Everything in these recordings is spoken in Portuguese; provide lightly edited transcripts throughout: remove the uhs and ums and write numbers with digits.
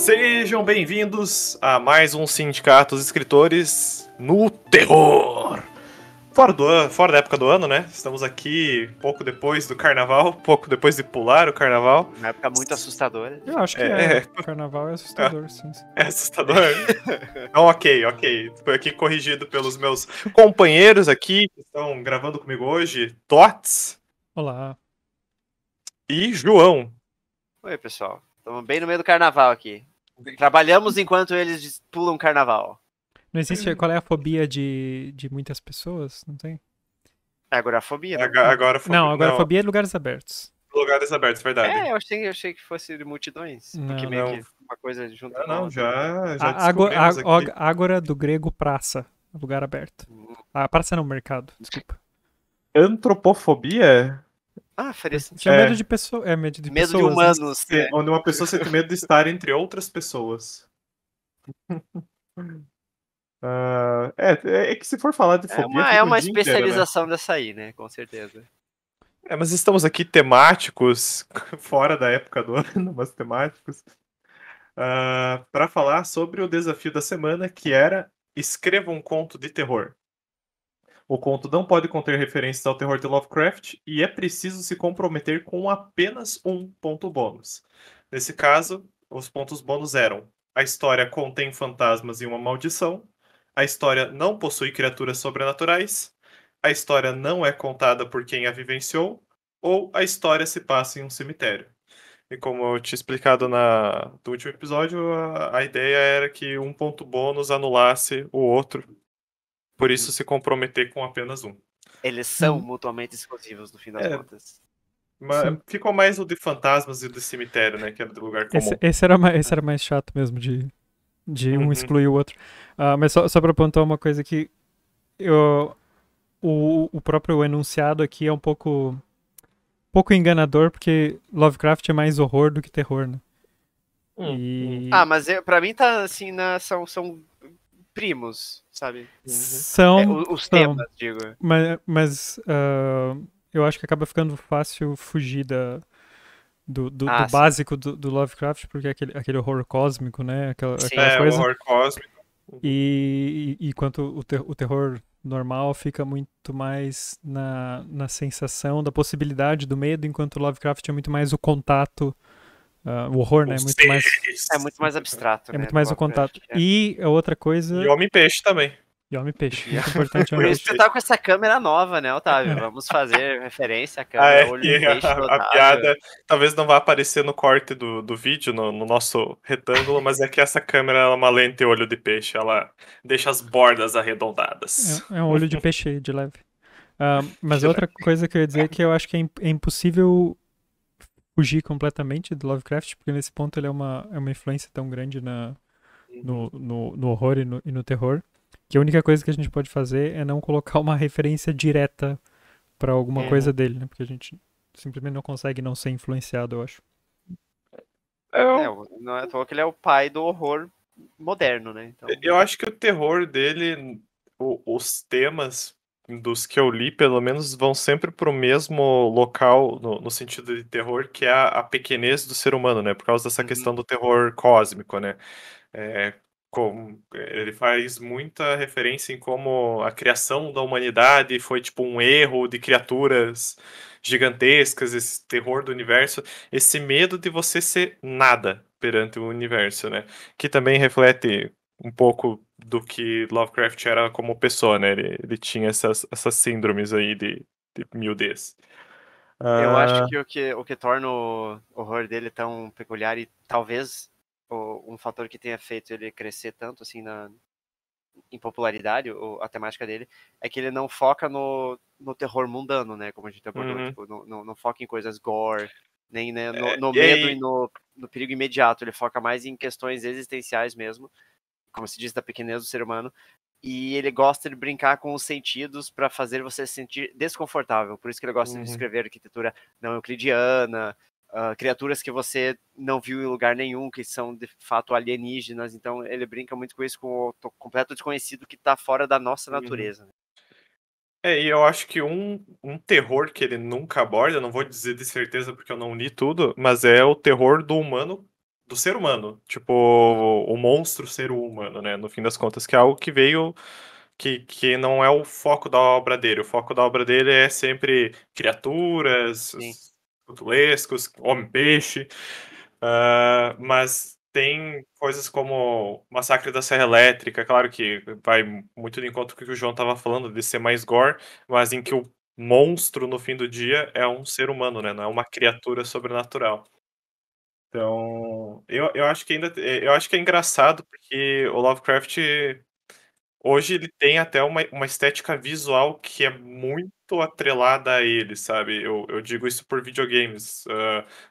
Sejam bem-vindos a mais um Sindicato dos Escritores no Terror. Fora da época do ano, né? Estamos aqui pouco depois do carnaval, pouco depois de pular o carnaval. Uma época muito assustadora. Eu acho que o carnaval é assustador, sim. É assustador? Então, ok. Foi aqui corrigido pelos meus companheiros aqui, que estão gravando comigo hoje, Tots Olá. e João. Oi, pessoal. Estamos bem no meio do carnaval aqui. Trabalhamos enquanto eles pulam carnaval. Não existe. Qual é a fobia de muitas pessoas? Não tem? É agorafobia, não? Agorafobia é lugares abertos. Lugares abertos, verdade. Eu achei que fosse de multidões. Porque meio que uma coisa junto com a outra. Já descobrimos aqui. Ágora do grego praça, lugar aberto. Praça não, mercado, desculpa. Antropofobia? Faria sentido. Tinha medo de pessoas. Medo de Medo pessoas, de humanos. Né? Onde uma pessoa sente medo de estar entre outras pessoas. É que se for falar de fobia... É uma especialização dessa aí, né? Com certeza. Mas estamos aqui temáticos, fora da época do ano, mas temáticos, para falar sobre o desafio da semana, que era escreva um conto de terror. O conto não pode conter referências ao terror de Lovecraft e é preciso se comprometer com apenas um ponto bônus. Nesse caso, os pontos bônus eram: a história contém fantasmas e uma maldição, a história não possui criaturas sobrenaturais, a história não é contada por quem a vivenciou, ou a história se passa em um cemitério. E como eu tinha explicado no último episódio, a ideia era que um ponto bônus anulasse o outro. Por isso, se comprometer com apenas um. Eles são mutuamente exclusivos, no fim das contas. Mas ficou mais o de fantasmas e o de cemitério, né? Que era do lugar comum. Esse era mais chato mesmo, de um excluir o outro. Mas só pra apontar uma coisa aqui. O próprio enunciado aqui é um pouco enganador, porque Lovecraft é mais horror do que terror, né? Mas pra mim tá assim, são primos, sabe? Os temas, digo. Mas eu acho que acaba ficando fácil fugir do básico do Lovecraft, porque é aquele horror cósmico, né? Aquela coisa. O horror cósmico. E quanto o terror normal fica muito mais na sensação da possibilidade do medo, enquanto o Lovecraft é muito mais o contato. O horror, né? É muito mais abstrato. É muito mais o contato. E a outra coisa. E Homem-Peixe também. E Homem-Peixe. Muito importante. Por isso você tá com essa câmera nova, né, Otávio? Vamos fazer referência à câmera olho-peixe do Otávio. A piada talvez não vá aparecer no corte do vídeo, no nosso retângulo, mas é que essa câmera é uma lente olho de peixe. Ela deixa as bordas arredondadas. É um olho de peixe de leve. Mas outra coisa que eu ia dizer é que eu acho que é impossível fugir completamente do Lovecraft, porque nesse ponto ele é uma influência tão grande no horror e no terror, que a única coisa que a gente pode fazer é não colocar uma referência direta pra alguma coisa dele, né? Porque a gente simplesmente não consegue não ser influenciado, eu acho. Não é à toa que ele é o pai do horror moderno, né? Então... Eu acho que o terror dele, os temas dos que eu li, pelo menos, vão sempre pro mesmo local, no sentido de terror, que é a pequenez do ser humano, né? Por causa dessa questão do terror cósmico, né? Ele faz muita referência em como a criação da humanidade foi tipo um erro de criaturas gigantescas, esse terror do universo, esse medo de você ser nada perante o universo, né? Que também reflete um pouco do que Lovecraft era como pessoa, né? Ele tinha essas síndromes aí de miudez. Eu acho que o que torna o horror dele tão peculiar e talvez um fator que tenha feito ele crescer tanto assim em popularidade, a temática dele, é que ele não foca no terror mundano, né? Como a gente abordou, tipo, não foca em coisas gore, nem né, no medo e no perigo imediato. Ele foca mais em questões existenciais mesmo, como se diz, da pequenez do ser humano. E ele gosta de brincar com os sentidos para fazer você se sentir desconfortável. Por isso que ele gosta de escrever arquitetura não euclidiana, criaturas que você não viu em lugar nenhum, que são de fato alienígenas. Então ele brinca muito com isso, com o completo desconhecido que está fora da nossa natureza. E eu acho que um terror que ele nunca aborda, não vou dizer de certeza porque eu não li tudo, mas é o terror do humano do ser humano. Tipo, o monstro ser humano, né? No fim das contas, que é algo que veio. Que não é o foco da obra dele. O foco da obra dele é sempre Sim. criaturas, futulescos, homem-peixe. Mas tem coisas como Massacre da Serra Elétrica, claro que vai muito de encontro com o que o João estava falando, de ser mais gore, mas em que o monstro, no fim do dia, é um ser humano, né? Não é uma criatura sobrenatural. Então, eu acho que ainda eu acho que é engraçado porque o Lovecraft hoje ele tem até uma estética visual que é muito atrelada a ele, sabe. Eu digo isso por videogames.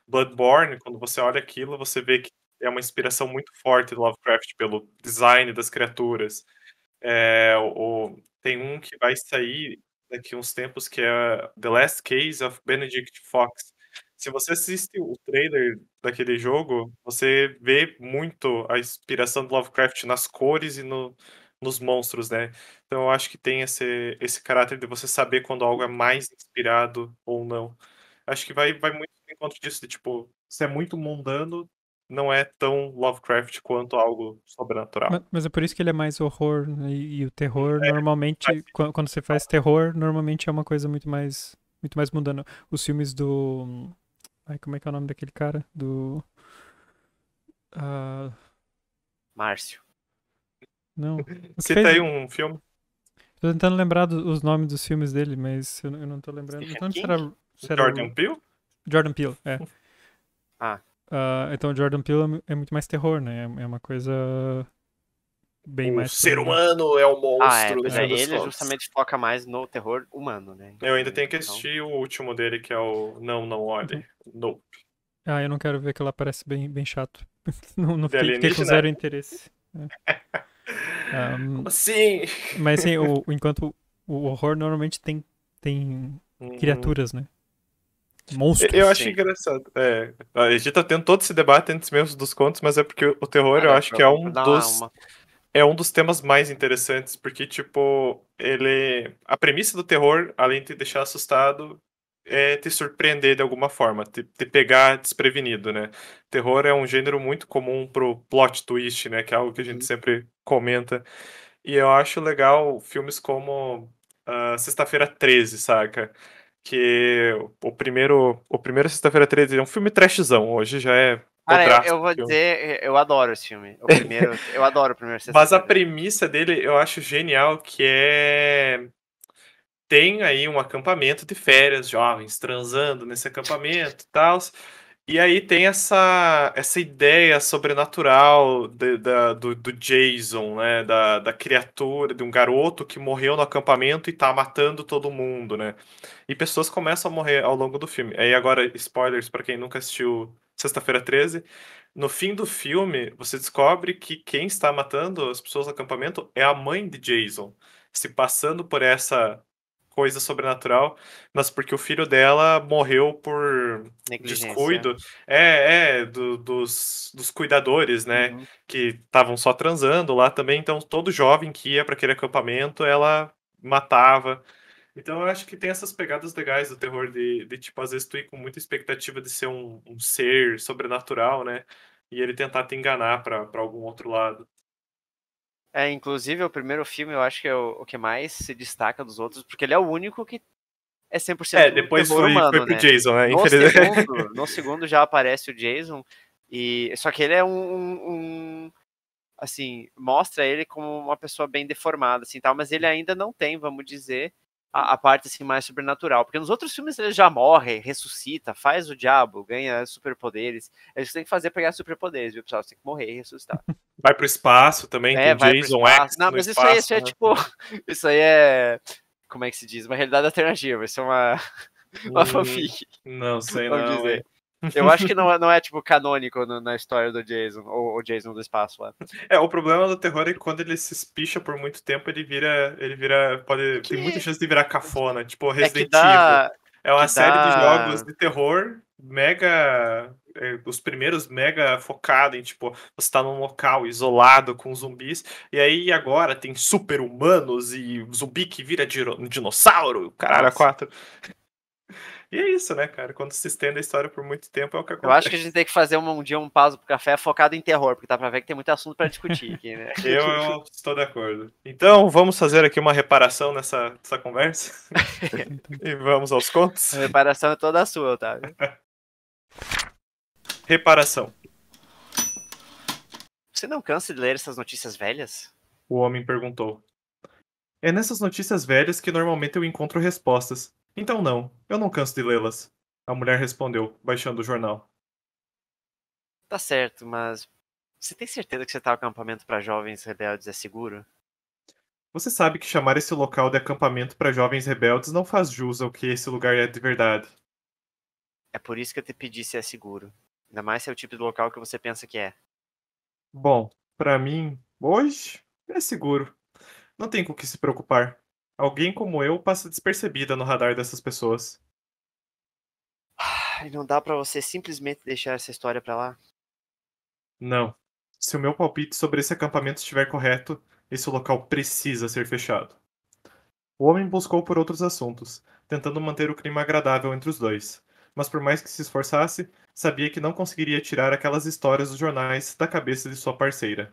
Bloodborne, quando você olha aquilo, você vê que é uma inspiração muito forte do Lovecraft pelo design das criaturas. Tem um que vai sair daqui uns tempos que é The Last Case of Benedict Fox. Se você assiste o trailer daquele jogo, você vê muito a inspiração do Lovecraft nas cores e nos monstros, né. Então eu acho que tem esse caráter de você saber quando algo é mais inspirado ou não. Acho que vai muito no encontro disso, de tipo, se é muito mundano, não é tão Lovecraft quanto algo sobrenatural. Mas é por isso que ele é mais horror, né? E o terror, É, faz normalmente, quando você faz terror, normalmente é uma coisa muito mais mundana. Os filmes do. Ai, como é que é o nome daquele cara? Do. ah, Márcio. não. O que Cita fez. aí um filme. Tô tentando lembrar os nomes dos filmes dele, mas eu não tô lembrando. Não Stephen lembro King? se era Jordan o. Peele? Jordan Peele, é. Ah, Então o Jordan Peele é muito mais terror, né? É uma coisa bem O mais ser pro. humano é o monstro, no pois fim é. das Ele contas. justamente foca mais no terror humano, né? Eu ainda tenho que Então, assistir o último dele, que é o Não, Não Olhe. Uhum. Nope. Eu não quero ver que ela parece bem chato. Não De fiquei com alienígena? zero interesse. Como assim? Mas assim, enquanto o horror normalmente tem Uhum. criaturas, né? Eu Monstros. acho sim. engraçado. A gente tá tendo todo esse debate antes mesmo dos contos, mas é porque o terror eu Cara, acho que é pra dar uma. é um dos temas mais interessantes, porque, tipo, a premissa do terror, além de te deixar assustado, é te surpreender de alguma forma, te pegar desprevenido, né? Terror é um gênero muito comum pro plot twist, né? Que é algo que a gente Uhum. sempre comenta. E eu acho legal filmes como Sexta-feira 13, saca? Que o primeiro Sexta-feira 13 é um filme trashzão, hoje já é Cara, podraço eu o vou filme. dizer, eu adoro esse filme. O primeiro, eu adoro o primeiro Mas a Sexta-feira. premissa dele eu acho genial, que tem aí um acampamento de férias, jovens transando nesse acampamento e tals, e aí tem essa ideia sobrenatural do Jason, né, da criatura, de um garoto que morreu no acampamento e tá matando todo mundo, né. E pessoas começam a morrer ao longo do filme. Aí agora, spoilers pra quem nunca assistiu Sexta-feira 13, no fim do filme, você descobre que quem está matando as pessoas no acampamento é a mãe de Jason, se passando por essa coisa sobrenatural, mas porque o filho dela morreu por Negligência. descuido, dos cuidadores, né, Uhum. que estavam só transando lá também, então todo jovem que ia para aquele acampamento, ela matava. Então eu acho que tem essas pegadas legais do terror de tipo, às vezes tu ir com muita expectativa de ser um ser sobrenatural, né, e ele tentar te enganar pra algum outro lado. Inclusive o primeiro filme eu acho que é o que mais se destaca dos outros, porque ele é o único que é 100% Depois terror foi humano, pro né? Jason, né, No infeliz segundo, no segundo já aparece o Jason, só que ele é assim, mostra ele como uma pessoa bem deformada, assim, tal, mas ele ainda não tem, vamos dizer, a parte assim mais sobrenatural, porque nos outros filmes ele já morre, ressuscita, faz o diabo, ganha superpoderes. Eles têm que fazer pegar superpoderes, viu, pessoal? Você tem que morrer e ressuscitar. Vai pro espaço também, tem Vai pro Jason espaço. X Não, no mas isso aí, espaço, né. tipo, isso aí é, como é que se diz? Uma realidade alternativa, isso é uma fanfic, Não sei vamos não, hein. dizer. Eu acho que não é tipo canônico na história do Jason, ou o Jason do espaço lá. O problema do terror é que quando ele se espicha por muito tempo, tem muita Que chance de virar cafona, tipo é que Resident Evil. dá É que uma série de jogos dá de terror mega, os primeiros mega focado em, tipo, você tá num local isolado com zumbis, e aí agora tem super-humanos e zumbi que vira dinossauro, caralho, a Nossa. quatro. E é isso, né, cara? Quando se estende a história por muito tempo, é o que Eu acho que a acontece. gente tem que fazer um dia um pausa pro café focado em terror, porque dá pra ver que tem muito assunto pra discutir aqui, né? Eu estou de acordo. Então, vamos fazer aqui uma reparação nessa conversa. E vamos aos contos. A reparação é toda sua, Otávio. Reparação. Você não cansa de ler essas notícias velhas? O homem perguntou. É nessas notícias velhas que normalmente eu encontro respostas. Então não, eu não canso de lê-las. A mulher respondeu, baixando o jornal. Tá certo, mas você tem certeza que você tá no acampamento pra jovens rebeldes é seguro? Você sabe que chamar esse local de acampamento para jovens rebeldes não faz jus ao que esse lugar é de verdade. É por isso que eu te pedi se é seguro. Ainda mais se é o tipo de local que você pensa que é. Bom, para mim, hoje é seguro. Não tem com o que se preocupar. Alguém como eu passa despercebida no radar dessas pessoas. E não dá pra você simplesmente deixar essa história pra lá? Não. Se o meu palpite sobre esse acampamento estiver correto, esse local precisa ser fechado. O homem buscou por outros assuntos, tentando manter o clima agradável entre os dois, mas por mais que se esforçasse, sabia que não conseguiria tirar aquelas histórias dos jornais da cabeça de sua parceira.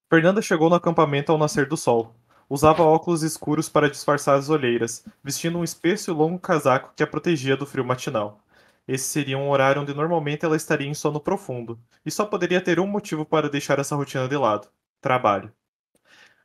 Fernanda chegou no acampamento ao nascer do sol. Usava óculos escuros para disfarçar as olheiras, vestindo um espesso e longo casaco que a protegia do frio matinal. Esse seria um horário onde normalmente ela estaria em sono profundo, e só poderia ter um motivo para deixar essa rotina de lado: trabalho.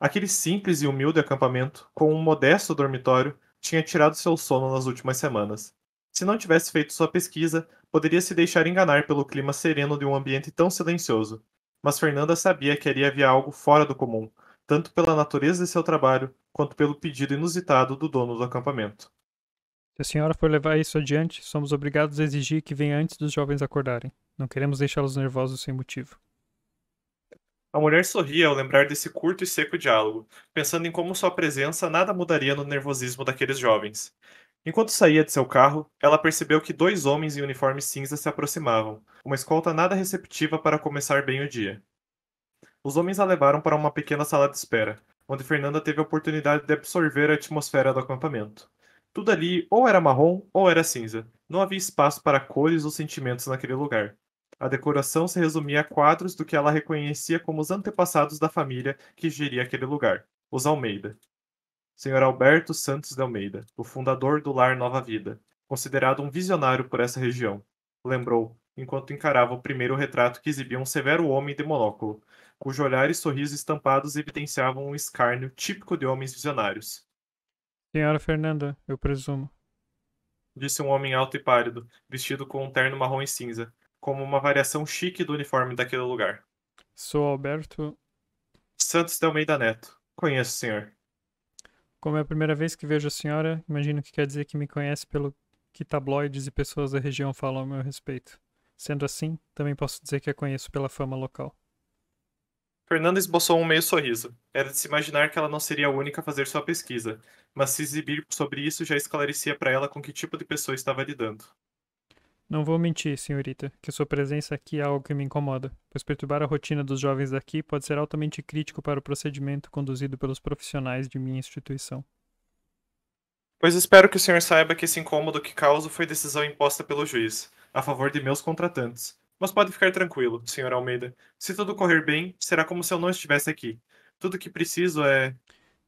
Aquele simples e humilde acampamento, com um modesto dormitório, tinha tirado seu sono nas últimas semanas. Se não tivesse feito sua pesquisa, poderia se deixar enganar pelo clima sereno de um ambiente tão silencioso. Mas Fernanda sabia que ali havia algo fora do comum, tanto pela natureza de seu trabalho, quanto pelo pedido inusitado do dono do acampamento. Se a senhora for levar isso adiante, somos obrigados a exigir que venha antes dos jovens acordarem. Não queremos deixá-los nervosos sem motivo. A mulher sorria ao lembrar desse curto e seco diálogo, pensando em como sua presença nada mudaria no nervosismo daqueles jovens. Enquanto saía de seu carro, ela percebeu que dois homens em uniforme cinza se aproximavam, uma escolta nada receptiva para começar bem o dia. Os homens a levaram para uma pequena sala de espera, onde Fernanda teve a oportunidade de absorver a atmosfera do acampamento. Tudo ali ou era marrom ou era cinza. Não havia espaço para cores ou sentimentos naquele lugar. A decoração se resumia a quadros do que ela reconhecia como os antepassados da família que geria aquele lugar, os Almeida. Senhor Alberto Santos de Almeida, o fundador do Lar Nova Vida, considerado um visionário por essa região, lembrou, enquanto encarava o primeiro retrato que exibia um severo homem de monóculo, cujo olhar e sorriso estampados evidenciavam um escárnio típico de homens visionários. Senhora Fernanda, eu presumo. Disse um homem alto e pálido, vestido com um terno marrom e cinza, como uma variação chique do uniforme daquele lugar. Sou Alberto. Santos de Almeida Neto. Conheço, senhor. Como é a primeira vez que vejo a senhora, imagino que quer dizer que me conhece pelo que tabloides e pessoas da região falam a meu respeito. Sendo assim, também posso dizer que a conheço pela fama local. Fernanda esboçou um meio sorriso. Era de se imaginar que ela não seria a única a fazer sua pesquisa, mas se exibir sobre isso já esclarecia para ela com que tipo de pessoa estava lidando. Não vou mentir, senhorita, que sua presença aqui é algo que me incomoda, pois perturbar a rotina dos jovens daqui pode ser altamente crítico para o procedimento conduzido pelos profissionais de minha instituição. Pois espero que o senhor saiba que esse incômodo que causo foi decisão imposta pelo juiz, a favor de meus contratantes. Mas pode ficar tranquilo, senhor Almeida. Se tudo correr bem, será como se eu não estivesse aqui. Tudo o que preciso é.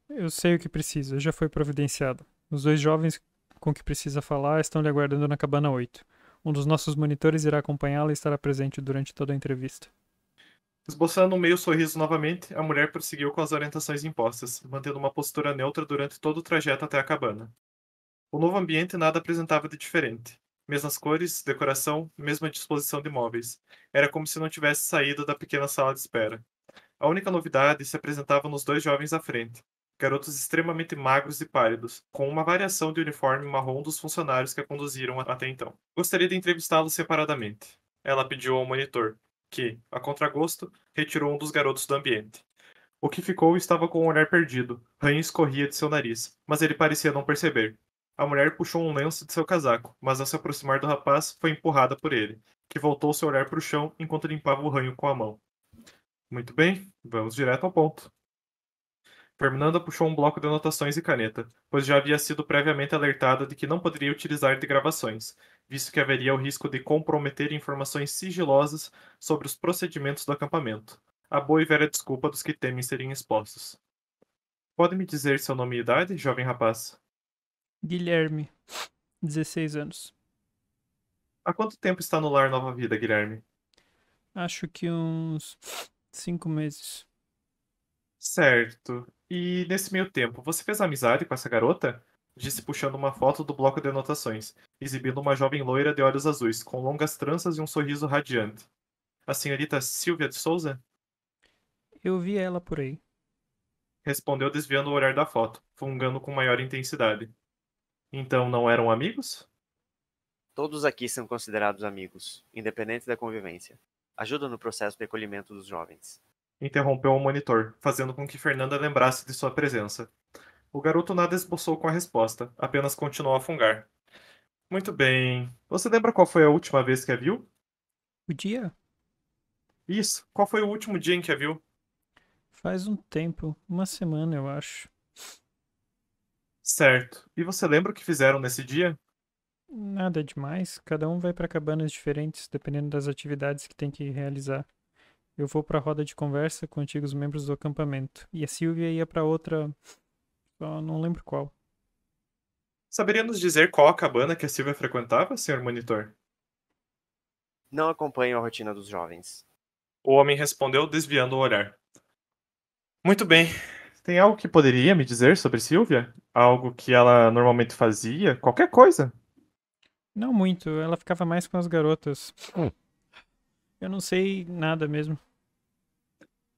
Eu sei o que precisa, já foi providenciado. Os dois jovens com que precisa falar estão lhe aguardando na cabana 8. Um dos nossos monitores irá acompanhá-la e estará presente durante toda a entrevista. Esboçando um meio sorriso novamente, a mulher prosseguiu com as orientações impostas, mantendo uma postura neutra durante todo o trajeto até a cabana. O novo ambiente nada apresentava de diferente. Mesmas cores, decoração, mesma disposição de móveis. Era como se não tivesse saído da pequena sala de espera. A única novidade se apresentava nos dois jovens à frente, garotos extremamente magros e pálidos, com uma variação de uniforme marrom dos funcionários que a conduziram até então. Gostaria de entrevistá-los separadamente. Ela pediu ao monitor, que, a contragosto, retirou um dos garotos do ambiente. O que ficou estava com o olhar perdido, ranho escorria de seu nariz, mas ele parecia não perceber. A mulher puxou um lenço de seu casaco, mas ao se aproximar do rapaz, foi empurrada por ele, que voltou seu olhar para o chão enquanto limpava o ranho com a mão. Muito bem, vamos direto ao ponto. Fernanda puxou um bloco de anotações e caneta, pois já havia sido previamente alertada de que não poderia utilizar de gravações, visto que haveria o risco de comprometer informações sigilosas sobre os procedimentos do acampamento. A boa e velha desculpa dos que temem serem expostos. Pode me dizer seu nome e idade, jovem rapaz? Guilherme, 16 anos. Há quanto tempo está no lar Nova Vida, Guilherme? Acho que uns 5 meses. Certo. E nesse meio tempo, você fez amizade com essa garota? Disse puxando uma foto do bloco de anotações, exibindo uma jovem loira de olhos azuis, com longas tranças e um sorriso radiante. A senhorita Silvia de Souza? Eu vi ela por aí. Respondeu desviando o olhar da foto, fungando com maior intensidade. Então não eram amigos? Todos aqui são considerados amigos, independente da convivência. Ajuda no processo de acolhimento dos jovens. Interrompeu o monitor, fazendo com que Fernanda lembrasse de sua presença. O garoto nada esboçou com a resposta, apenas continuou a fungar. Muito bem. Você lembra qual foi a última vez que a viu? O dia? Isso. Qual foi o último dia em que a viu? Faz um tempo, uma semana eu acho. Certo. E você lembra o que fizeram nesse dia? Nada demais, cada um vai para cabanas diferentes, dependendo das atividades que tem que realizar. Eu vou para a roda de conversa com antigos membros do acampamento, e a Silvia ia para outra, só não lembro qual. Saberia nos dizer qual a cabana que a Silvia frequentava, senhor monitor? Não acompanham a rotina dos jovens. O homem respondeu, desviando o olhar. Muito bem. Tem algo que poderia me dizer sobre Silvia? Algo que ela normalmente fazia? Qualquer coisa. Não muito, ela ficava mais com as garotas. Eu não sei nada mesmo.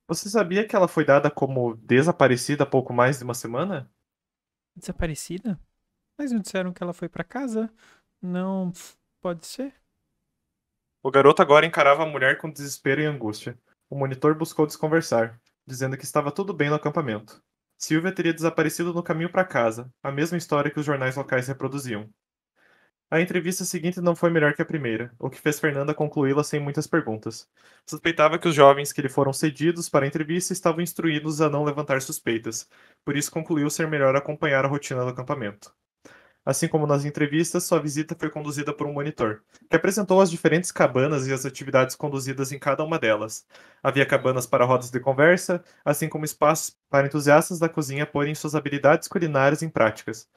Você sabia que ela foi dada como desaparecida há pouco mais de uma semana? Desaparecida? Mas não disseram que ela foi para casa? Não, pode ser? O garoto agora encarava a mulher com desespero e angústia. O monitor buscou desconversar, dizendo que estava tudo bem no acampamento. Silvia teria desaparecido no caminho para casa, a mesma história que os jornais locais reproduziam. A entrevista seguinte não foi melhor que a primeira, o que fez Fernanda concluí-la sem muitas perguntas. Suspeitava que os jovens que lhe foram cedidos para a entrevista estavam instruídos a não levantar suspeitas, por isso concluiu ser melhor acompanhar a rotina do acampamento. Assim como nas entrevistas, sua visita foi conduzida por um monitor, que apresentou as diferentes cabanas e as atividades conduzidas em cada uma delas. Havia cabanas para rodas de conversa, assim como espaços para entusiastas da cozinha porem suas habilidades culinárias em práticas.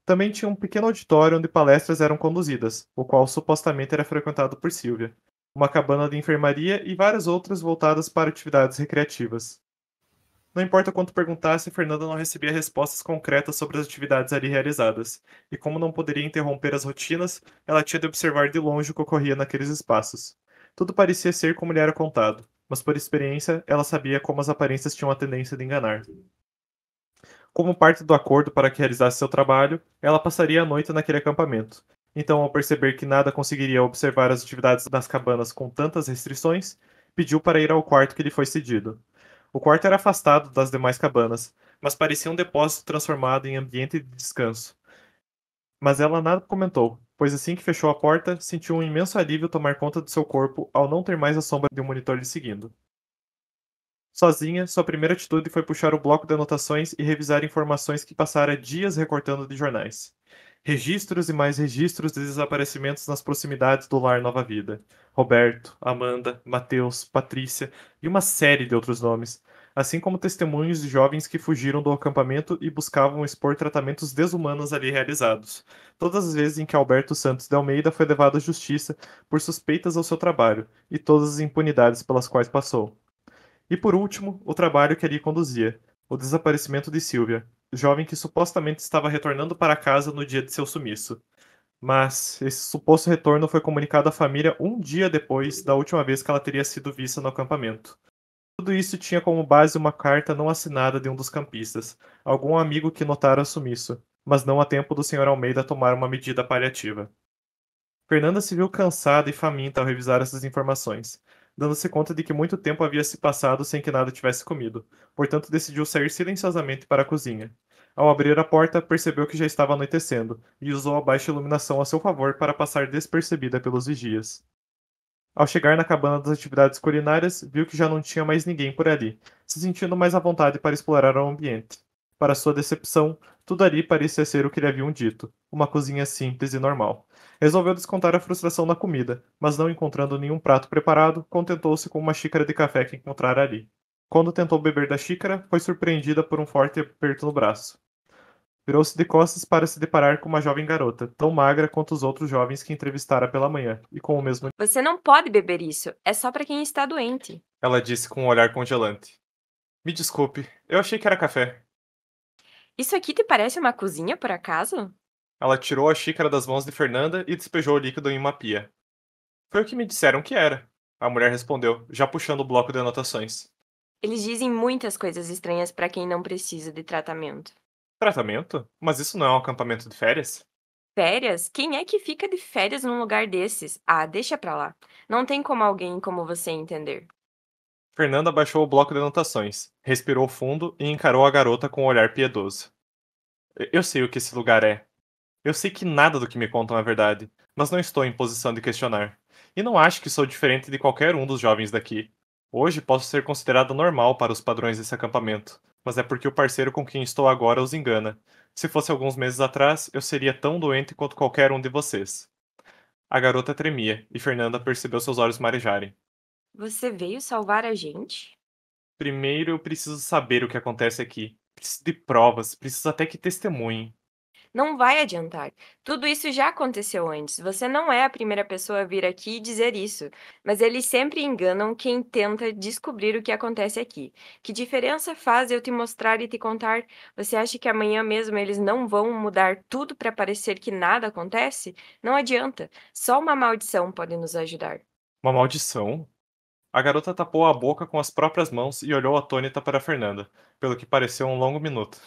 Também tinha um pequeno auditório onde palestras eram conduzidas, o qual supostamente era frequentado por Silvia, uma cabana de enfermaria e várias outras voltadas para atividades recreativas. Não importa quanto perguntasse, Fernanda não recebia respostas concretas sobre as atividades ali realizadas, e como não poderia interromper as rotinas, ela tinha de observar de longe o que ocorria naqueles espaços. Tudo parecia ser como lhe era contado, mas por experiência, ela sabia como as aparências tinham a tendência de enganar. Como parte do acordo para que realizasse seu trabalho, ela passaria a noite naquele acampamento. Então, ao perceber que nada conseguiria observar as atividades das cabanas com tantas restrições, pediu para ir ao quarto que lhe foi cedido. O quarto era afastado das demais cabanas, mas parecia um depósito transformado em ambiente de descanso. Mas ela nada comentou, pois assim que fechou a porta, sentiu um imenso alívio tomar conta do seu corpo ao não ter mais a sombra de um monitor lhe seguindo. Sozinha, sua primeira atitude foi puxar o bloco de anotações e revisar informações que passara dias recortando de jornais. Registros e mais registros de desaparecimentos nas proximidades do lar Nova Vida. Roberto, Amanda, Mateus, Patrícia e uma série de outros nomes, assim como testemunhos de jovens que fugiram do acampamento e buscavam expor tratamentos desumanos ali realizados. Todas as vezes em que Alberto Santos de Almeida foi levado à justiça por suspeitas ao seu trabalho e todas as impunidades pelas quais passou. E por último, o trabalho que ali conduzia, o desaparecimento de Silvia, jovem que supostamente estava retornando para casa no dia de seu sumiço. Mas esse suposto retorno foi comunicado à família um dia depois da última vez que ela teria sido vista no acampamento. Tudo isso tinha como base uma carta não assinada de um dos campistas, algum amigo que notara o sumiço, mas não a tempo do Sr. Almeida tomar uma medida paliativa. Fernanda se viu cansada e faminta ao revisar essas informações, dando-se conta de que muito tempo havia se passado sem que nada tivesse comido, portanto decidiu sair silenciosamente para a cozinha. Ao abrir a porta, percebeu que já estava anoitecendo e usou a baixa iluminação a seu favor para passar despercebida pelos vigias. Ao chegar na cabana das atividades culinárias, viu que já não tinha mais ninguém por ali, se sentindo mais à vontade para explorar o ambiente. Para sua decepção, tudo ali parecia ser o que lhe haviam dito, uma cozinha simples e normal. Resolveu descontar a frustração na comida, mas não encontrando nenhum prato preparado, contentou-se com uma xícara de café que encontrara ali. Quando tentou beber da xícara, foi surpreendida por um forte aperto no braço. Virou-se de costas para se deparar com uma jovem garota, tão magra quanto os outros jovens que entrevistara pela manhã, e com o mesmo. Você não pode beber isso. É só para quem está doente. Ela disse com um olhar congelante. Me desculpe, eu achei que era café. Isso aqui te parece uma cozinha, por acaso? Ela tirou a xícara das mãos de Fernanda e despejou o líquido em uma pia. Foi o que me disseram que era. A mulher respondeu, já puxando o bloco de anotações. Eles dizem muitas coisas estranhas para quem não precisa de tratamento. Tratamento? Mas isso não é um acampamento de férias? Férias? Quem é que fica de férias num lugar desses? Ah, deixa pra lá. Não tem como alguém como você entender. Fernanda baixou o bloco de anotações, respirou fundo e encarou a garota com um olhar piedoso. Eu sei o que esse lugar é. Eu sei que nada do que me contam é verdade, mas não estou em posição de questionar. E não acho que sou diferente de qualquer um dos jovens daqui. Hoje posso ser considerado normal para os padrões desse acampamento, mas é porque o parceiro com quem estou agora os engana. Se fosse alguns meses atrás, eu seria tão doente quanto qualquer um de vocês. A garota tremia, e Fernanda percebeu seus olhos marejarem. Você veio salvar a gente? Primeiro eu preciso saber o que acontece aqui. Preciso de provas, preciso até que testemunhem. Não vai adiantar. Tudo isso já aconteceu antes. Você não é a primeira pessoa a vir aqui e dizer isso. Mas eles sempre enganam quem tenta descobrir o que acontece aqui. Que diferença faz eu te mostrar e te contar? Você acha que amanhã mesmo eles não vão mudar tudo para parecer que nada acontece? Não adianta. Só uma maldição pode nos ajudar. Uma maldição? A garota tapou a boca com as próprias mãos e olhou atônita para Fernanda, pelo que pareceu um longo minuto.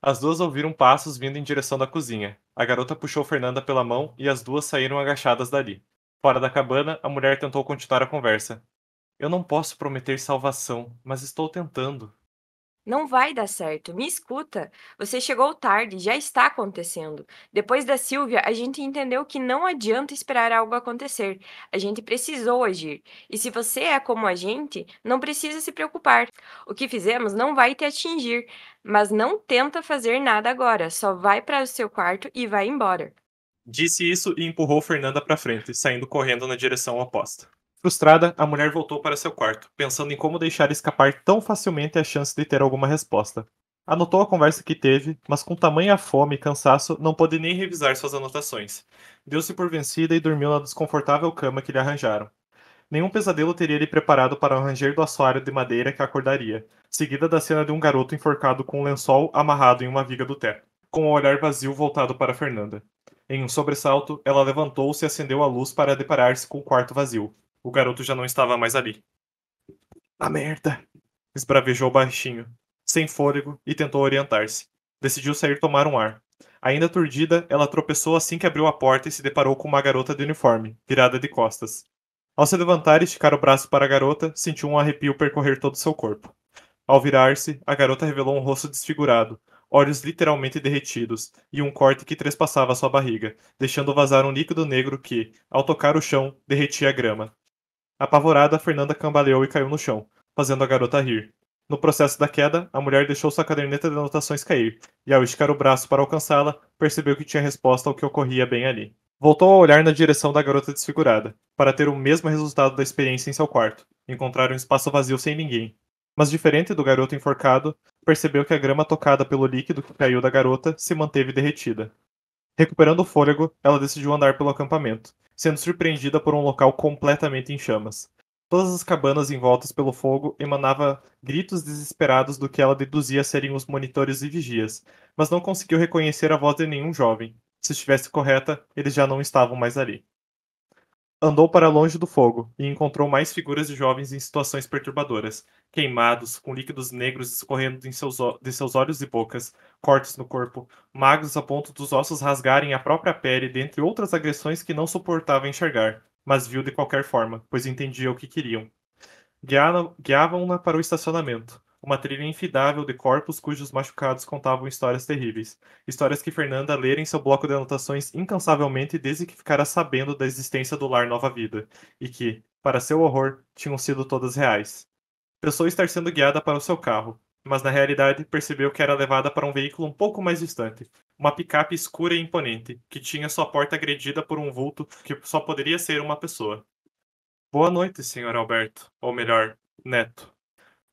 As duas ouviram passos vindo em direção da cozinha. A garota puxou Fernanda pela mão e as duas saíram agachadas dali. Fora da cabana, a mulher tentou continuar a conversa. Eu não posso prometer salvação, mas estou tentando. Não vai dar certo. Me escuta. Você chegou tarde, já está acontecendo. Depois da Silvia, a gente entendeu que não adianta esperar algo acontecer. A gente precisou agir. E se você é como a gente, não precisa se preocupar. O que fizemos não vai te atingir, mas não tenta fazer nada agora. Só vai para o seu quarto e vai embora. Disse isso e empurrou Fernanda para frente, saindo correndo na direção oposta. Frustrada, a mulher voltou para seu quarto, pensando em como deixar escapar tão facilmente a chance de ter alguma resposta. Anotou a conversa que teve, mas com tamanha fome e cansaço não pôde nem revisar suas anotações. Deu-se por vencida e dormiu na desconfortável cama que lhe arranjaram. Nenhum pesadelo teria lhe preparado para o ranger do assoalho de madeira que acordaria, seguida da cena de um garoto enforcado com um lençol amarrado em uma viga do teto, com o olhar vazio voltado para Fernanda. Em um sobressalto, ela levantou-se e acendeu a luz para deparar-se com o quarto vazio. O garoto já não estava mais ali. A merda! Esbravejou baixinho, sem fôlego, e tentou orientar-se. Decidiu sair tomar um ar. Ainda aturdida, ela tropeçou assim que abriu a porta e se deparou com uma garota de uniforme, virada de costas. Ao se levantar e esticar o braço para a garota, sentiu um arrepio percorrer todo o seu corpo. Ao virar-se, a garota revelou um rosto desfigurado, olhos literalmente derretidos e um corte que trespassava sua barriga, deixando vazar um líquido negro que, ao tocar o chão, derretia a grama. Apavorada, Fernanda cambaleou e caiu no chão, fazendo a garota rir. No processo da queda, a mulher deixou sua caderneta de anotações cair, e ao esticar o braço para alcançá-la, percebeu que tinha resposta ao que ocorria bem ali. Voltou a olhar na direção da garota desfigurada, para ter o mesmo resultado da experiência em seu quarto, encontrar um espaço vazio sem ninguém. Mas diferente do garoto enforcado, percebeu que a grama tocada pelo líquido que caiu da garota se manteve derretida. Recuperando o fôlego, ela decidiu andar pelo acampamento, sendo surpreendida por um local completamente em chamas. Todas as cabanas envoltas pelo fogo emanavam gritos desesperados do que ela deduzia serem os monitores e vigias, mas não conseguiu reconhecer a voz de nenhum jovem. Se estivesse correta, eles já não estavam mais ali. Andou para longe do fogo e encontrou mais figuras de jovens em situações perturbadoras, queimados, com líquidos negros escorrendo de seus olhos e bocas, cortes no corpo, magros a ponto dos ossos rasgarem a própria pele, dentre outras agressões que não suportava enxergar, mas viu de qualquer forma, pois entendia o que queriam. Guiavam-na para o estacionamento, Uma trilha infidável de corpos cujos machucados contavam histórias terríveis. Histórias que Fernanda lera em seu bloco de anotações incansavelmente desde que ficara sabendo da existência do lar Nova Vida, e que, para seu horror, tinham sido todas reais. Pensou estar sendo guiada para o seu carro, mas na realidade percebeu que era levada para um veículo um pouco mais distante. Uma picape escura e imponente, que tinha sua porta agredida por um vulto que só poderia ser uma pessoa. Boa noite, Sr. Alberto. Ou melhor, Neto.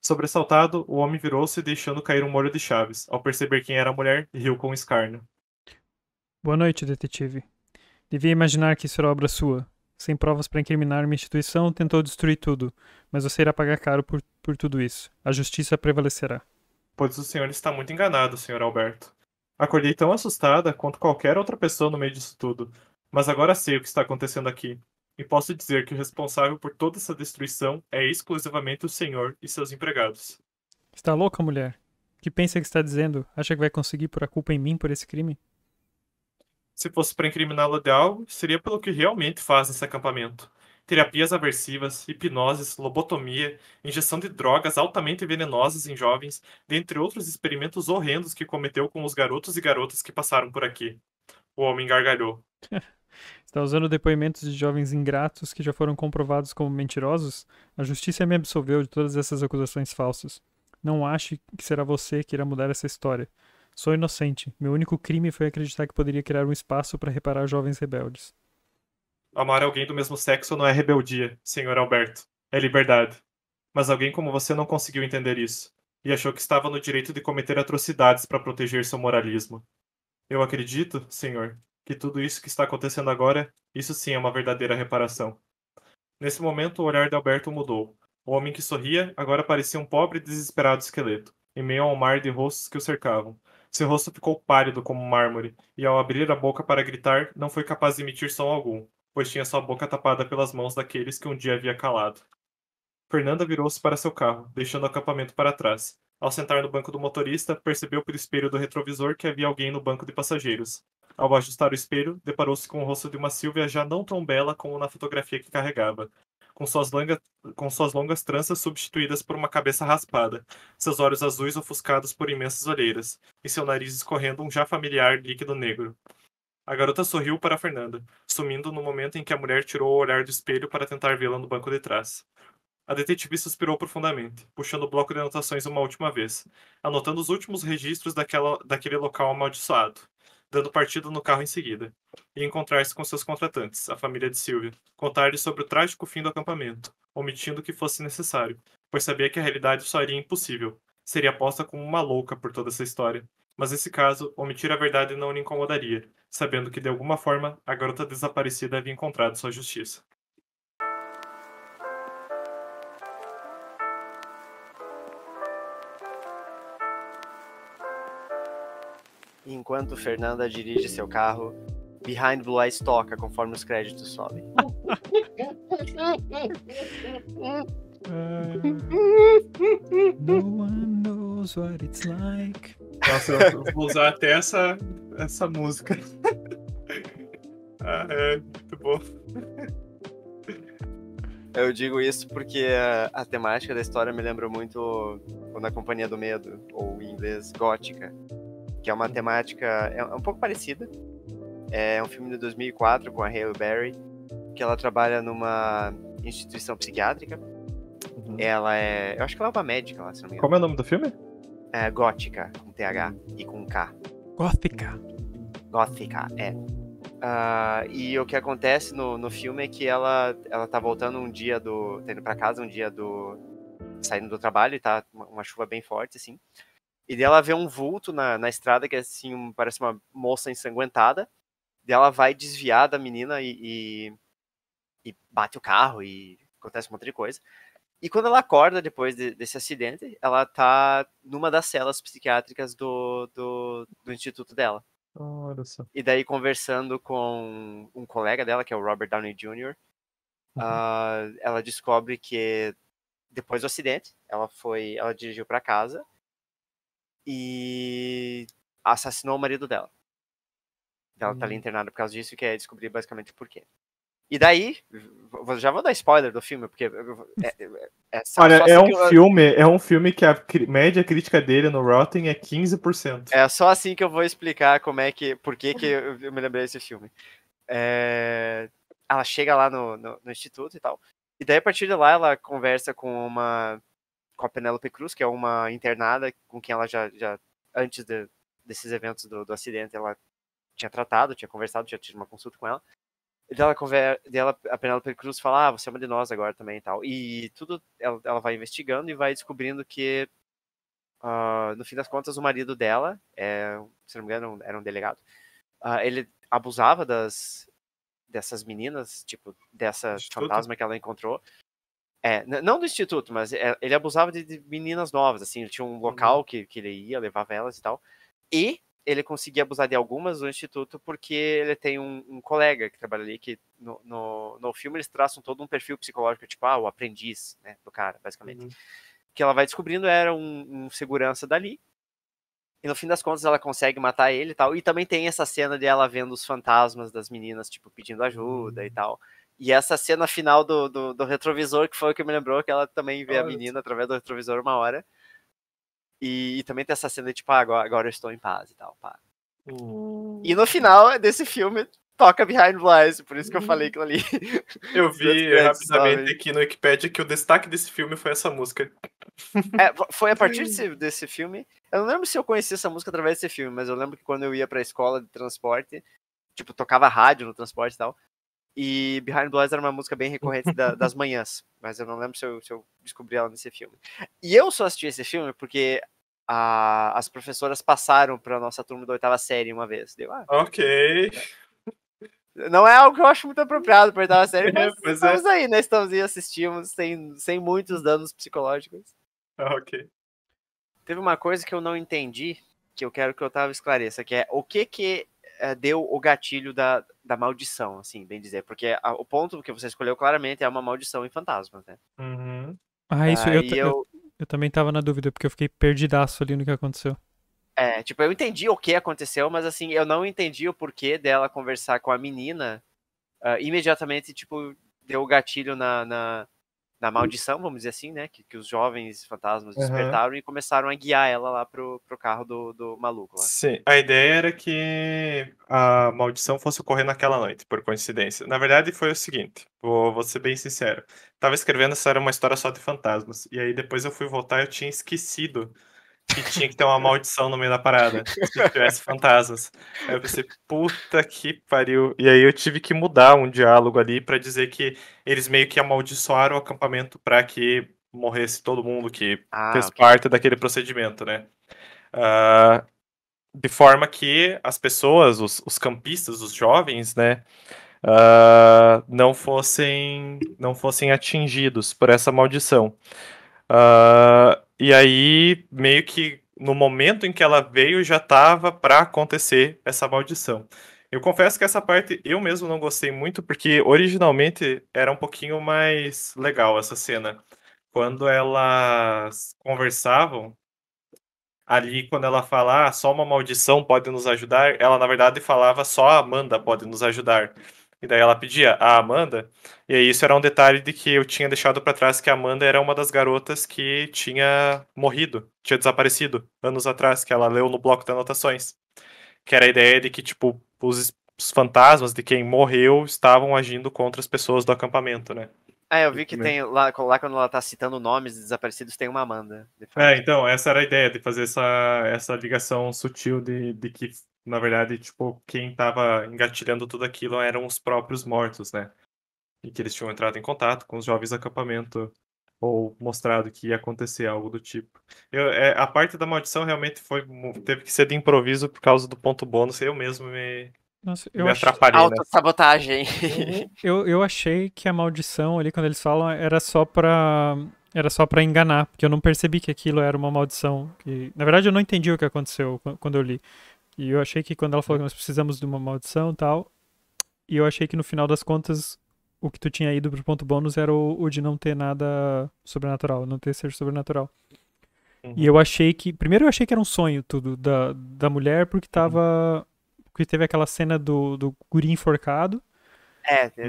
Sobressaltado, o homem virou-se deixando cair um molho de chaves. Ao perceber quem era a mulher, riu com escárnio. Boa noite, detetive. Devia imaginar que isso era obra sua. Sem provas para incriminar uma instituição, tentou destruir tudo, mas você irá pagar caro por tudo isso. A justiça prevalecerá. Pois o senhor está muito enganado, Sr. Alberto. Acordei tão assustada quanto qualquer outra pessoa no meio disso tudo, mas agora sei o que está acontecendo aqui. E posso dizer que o responsável por toda essa destruição é exclusivamente o senhor e seus empregados. Está louca, mulher? O que pensa que está dizendo? Acha que vai conseguir pôr a culpa em mim por esse crime? Se fosse para incriminá-lo de algo, seria pelo que realmente faz nesse acampamento. Terapias aversivas, hipnoses, lobotomia, injeção de drogas altamente venenosas em jovens, dentre outros experimentos horrendos que cometeu com os garotos e garotas que passaram por aqui. O homem gargalhou. Está usando depoimentos de jovens ingratos que já foram comprovados como mentirosos? A justiça me absolveu de todas essas acusações falsas. Não ache que será você que irá mudar essa história. Sou inocente. Meu único crime foi acreditar que poderia criar um espaço para reparar jovens rebeldes. Amar alguém do mesmo sexo não é rebeldia, Sr. Alberto. É liberdade. Mas alguém como você não conseguiu entender isso, e achou que estava no direito de cometer atrocidades para proteger seu moralismo. Eu acredito, senhor, que tudo isso que está acontecendo agora, isso sim é uma verdadeira reparação. Nesse momento, o olhar de Alberto mudou. O homem que sorria agora parecia um pobre e desesperado esqueleto, em meio ao mar de rostos que o cercavam. Seu rosto ficou pálido como mármore, e ao abrir a boca para gritar, não foi capaz de emitir som algum, pois tinha sua boca tapada pelas mãos daqueles que um dia havia calado. Fernanda virou-se para seu carro, deixando o acampamento para trás. Ao sentar no banco do motorista, percebeu pelo espelho do retrovisor que havia alguém no banco de passageiros. Ao ajustar o espelho, deparou-se com o rosto de uma Silvia já não tão bela como na fotografia que carregava, com suas longas tranças substituídas por uma cabeça raspada, seus olhos azuis ofuscados por imensas olheiras, e seu nariz escorrendo um já familiar líquido negro. A garota sorriu para Fernanda, sumindo no momento em que a mulher tirou o olhar do espelho para tentar vê-la no banco de trás. A detetive suspirou profundamente, puxando o bloco de anotações uma última vez, anotando os últimos registros daquele local amaldiçoado, dando partida no carro em seguida, e encontrar-se com seus contratantes, a família de Sylvia, contar-lhes sobre o trágico fim do acampamento, omitindo o que fosse necessário, pois sabia que a realidade só iria impossível, seria posta como uma louca por toda essa história. Mas nesse caso, omitir a verdade não lhe incomodaria, sabendo que de alguma forma a garota desaparecida havia encontrado sua justiça. Enquanto Fernanda dirige seu carro, Behind Blue Eyes toca conforme os créditos sobem. No one knows what it's like. Nossa, eu vou usar até essa música. É muito bom. Eu digo isso porque a temática da história me lembra muito o Na Companhia do Medo, ou em inglês Gótica, que é uma temática é um pouco parecida. É um filme de 2004 com a Halle Berry, que ela trabalha numa instituição psiquiátrica. Ela eu acho que ela é uma médica lá, se não me engano. Como é o nome do filme? É Gótica, com TH e com K. Gótica. Gótica, e o que acontece no filme é que ela tá voltando um dia tá indo pra casa um dia saindo do trabalho, e tá uma chuva bem forte, assim. E daí ela vê um vulto na estrada, que é assim, parece uma moça ensanguentada. Daí ela vai desviar da menina e bate o carro e acontece um monte de coisa. E quando ela acorda depois desse acidente, ela tá numa das celas psiquiátricas do instituto dela. Olha só. E daí, conversando com um colega dela, que é o Robert Downey Jr., ela descobre que depois do acidente, ela dirigiu pra casa e assassinou o marido dela. Ela tá ali internada por causa disso, e quer descobrir basicamente por quê. E daí, já vou dar spoiler do filme, porque Olha, só assim é um filme que a média crítica dele no Rotten é 15%. é só assim que eu vou explicar por que eu me lembrei desse filme. Ela chega lá no instituto e tal, e daí a partir de lá ela conversa com a Penélope Cruz, que é uma internada com quem ela já antes desses eventos do acidente, ela tinha tratado, tinha conversado, tinha tido uma consulta com ela. Dela, a Penélope Cruz fala, você é uma de nós agora também e tal. E tudo, ela vai investigando e vai descobrindo que, no fim das contas, o marido dela, se não me engano, era um delegado, ele abusava dessas meninas, tipo, dessa fantasma que ela encontrou. Não do instituto, mas ele abusava de meninas novas, assim, ele tinha um local que ele ia, levava elas e tal. E ele conseguia abusar de algumas do instituto porque ele tem um colega que trabalha ali, que no filme eles traçam todo um perfil psicológico, tipo, o aprendiz, né, do cara, basicamente. Que ela vai descobrindo era um segurança dali. E no fim das contas ela consegue matar ele e tal. E também tem essa cena de ela vendo os fantasmas das meninas, tipo, pedindo ajuda e tal. E essa cena final do retrovisor, que foi o que me lembrou, que ela também vê a menina através do retrovisor uma hora. E também tem essa cena de, tipo, agora eu estou em paz e tal, pá. E no final desse filme, toca Behind Blue Eyes, por isso que eu falei aquilo ali. Eu vi rapidamente aqui no Wikipedia que o destaque desse filme foi essa música. Foi a partir desse filme. Eu não lembro se eu conheci essa música através desse filme, mas eu lembro que quando eu ia pra escola de transporte, tipo, tocava rádio no transporte e tal. E Behind Blue Eyes era uma música bem recorrente das manhãs, mas eu não lembro se eu descobri ela nesse filme. E eu só assisti esse filme porque as professoras passaram pra nossa turma da 8ª série uma vez. Ok. Não é algo que eu acho muito apropriado pra 8ª série, mas estamos aí, né? Estamos aí, assistimos sem muitos danos psicológicos. Ok. Teve uma coisa que eu não entendi, que eu quero que o Otávio esclareça, que é o que deu o gatilho da maldição, assim, bem dizer. Porque o ponto que você escolheu claramente é uma maldição em fantasmas, né? Isso eu também tava na dúvida, porque eu fiquei perdidaço ali no que aconteceu. Tipo, eu entendi o que aconteceu, mas assim, eu não entendi o porquê dela conversar com a menina. Imediatamente, tipo, deu o gatilho na maldição, vamos dizer assim, né? Que os jovens fantasmas despertaram e começaram a guiar ela lá pro carro do maluco lá. Sim, a ideia era que a maldição fosse ocorrer naquela noite, por coincidência. Na verdade, foi o seguinte, vou ser bem sincero. Tava escrevendo, essa era uma história só de fantasmas. E aí depois eu fui voltar e eu tinha esquecido que tinha que ter uma maldição no meio da parada, se tivesse fantasmas. Aí eu pensei, puta que pariu. E aí eu tive que mudar um diálogo ali pra dizer que eles meio que amaldiçoaram o acampamento pra que morresse todo mundo que fez parte daquele procedimento, né? De forma que as pessoas, os campistas, os jovens, né, não fossem atingidos por essa maldição. E aí, meio que no momento em que ela veio, já estava para acontecer essa maldição. Eu confesso que essa parte eu mesmo não gostei muito, porque originalmente era um pouquinho mais legal essa cena. Quando elas conversavam, ali, quando ela fala, só uma maldição pode nos ajudar, ela na verdade falava só a Amanda pode nos ajudar. E daí ela pedia a Amanda, e aí isso era um detalhe de que eu tinha deixado para trás, que a Amanda era uma das garotas que tinha morrido, tinha desaparecido anos atrás, que ela leu no bloco de anotações. Que era a ideia de que, tipo, os fantasmas de quem morreu estavam agindo contra as pessoas do acampamento, né? Eu vi que tem lá quando ela tá citando nomes de desaparecidos, tem uma Amanda. Então, essa era a ideia, de fazer essa ligação sutil de que, na verdade, tipo, quem tava engatilhando tudo aquilo eram os próprios mortos, né? E que eles tinham entrado em contato com os jovens do acampamento, ou mostrado que ia acontecer algo do tipo. A parte da maldição realmente teve que ser de improviso por causa do ponto bônus, eu mesmo me atrapalhei, né? Autossabotagem. Eu achei que a maldição ali, quando eles falam, era só pra enganar, porque eu não percebi que aquilo era uma maldição. Na verdade, eu não entendi o que aconteceu quando eu li. E eu achei que quando ela falou que nós precisamos de uma maldição e tal, e eu achei que no final das contas, o que tu tinha ido pro ponto bônus era o de não ter nada sobrenatural, não ter ser sobrenatural. E eu achei que... Primeiro eu achei que era um sonho tudo da mulher, porque tava... Porque teve aquela cena do guri enforcado.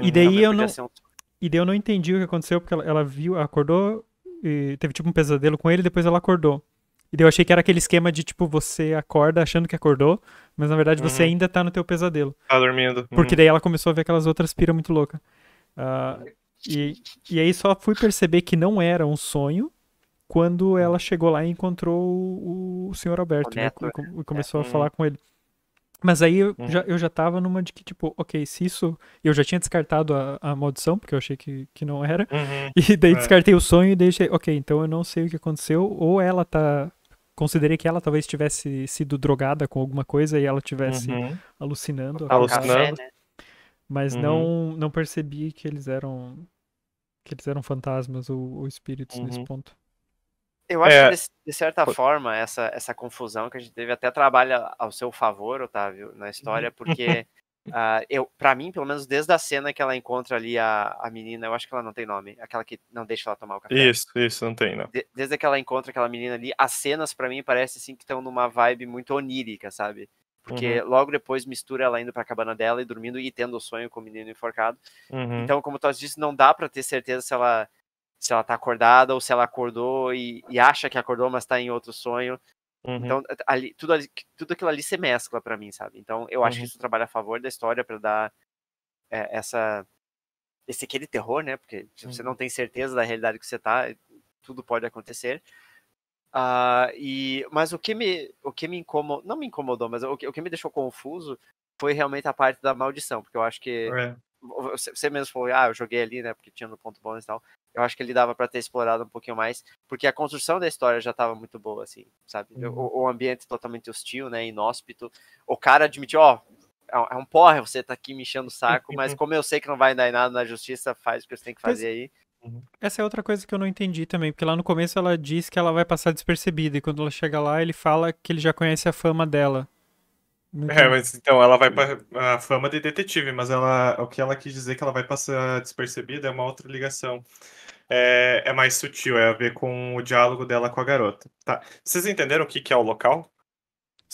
E daí eu não entendi o que aconteceu, porque ela viu, acordou, e teve tipo um pesadelo com ele, e depois ela acordou. E daí eu achei que era aquele esquema de tipo, você acorda achando que acordou, mas na verdade você ainda tá no teu pesadelo. Tá dormindo. Porque daí ela começou a ver aquelas outras piras muito loucas. E aí só fui perceber que não era um sonho quando ela chegou lá e encontrou o senhor Alberto, né? E começou a falar com ele. Mas aí eu já tava numa de que, tipo, ok, se isso... Eu já tinha descartado a maldição, porque eu achei que não era. E daí descartei o sonho e deixei, ok, então eu não sei o que aconteceu. Ou ela tá... Considerei que ela talvez tivesse sido drogada com alguma coisa e ela tivesse alucinando. Café, né? Mas não percebi que eles eram fantasmas ou espíritos nesse ponto. Eu acho que, de certa forma, essa confusão que a gente teve até trabalha ao seu favor, Otávio, na história, porque pra mim, pelo menos desde a cena que ela encontra ali a menina, eu acho que ela não tem nome, aquela que não deixa ela tomar o café. Isso, não tem, não. Desde que ela encontra aquela menina ali, as cenas pra mim parecem assim que estão numa vibe muito onírica, sabe? Porque logo depois mistura ela indo pra cabana dela e dormindo e tendo o sonho com o menino enforcado. Então, como tu disse, não dá pra ter certeza se ela tá acordada ou se ela acordou e acha que acordou, mas tá em outro sonho. Então, tudo aquilo ali se mescla pra mim, sabe? Então, eu acho que isso trabalha a favor da história pra dar esse aquele terror, né? Porque você não tem certeza da realidade que você tá, tudo pode acontecer. Mas o que me incomodou, não me incomodou, mas o que me deixou confuso foi realmente a parte da maldição, porque eu acho que você mesmo falou, eu joguei ali, né, porque tinha no ponto bônus e tal. Eu acho que ele dava pra ter explorado um pouquinho mais, porque a construção da história já tava muito boa, assim, sabe? O ambiente totalmente hostil, né, inóspito. O cara admitiu, é um porra, você tá aqui me enchendo o saco, mas como eu sei que não vai dar em nada na justiça, faz o que você tem que fazer aí. Essa é outra coisa que eu não entendi também, porque lá no começo ela diz que ela vai passar despercebida, e quando ela chega lá, ele fala que ele já conhece a fama dela. Mas então ela vai para a fama de detetive, mas o que ela quis dizer que ela vai passar despercebida é uma outra ligação. É mais sutil, é a ver com o diálogo dela com a garota. Tá. Vocês entenderam o que é o local?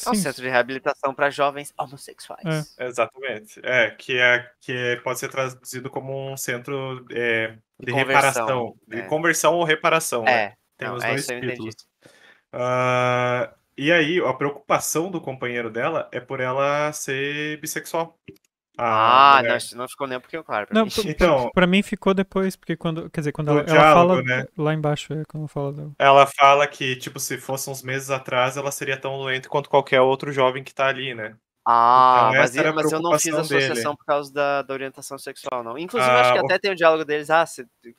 É um centro de reabilitação para jovens homossexuais. Exatamente. Que pode ser traduzido como um centro de reparação. reparação. De conversão ou reparação, né? Tem os dois títulos. E aí, a preocupação do companheiro dela é por ela ser bissexual. Não, isso não ficou nem um pouquinho claro pra mim. Então, pra mim ficou depois, porque quando ela diálogo, fala, né? Lá embaixo, quando fala ela fala que, tipo, se fosse uns meses atrás, ela seria tão doente quanto qualquer outro jovem que tá ali, né? Então, mas eu não fiz associação por causa da orientação sexual, não. Inclusive, acho que até tem o diálogo deles,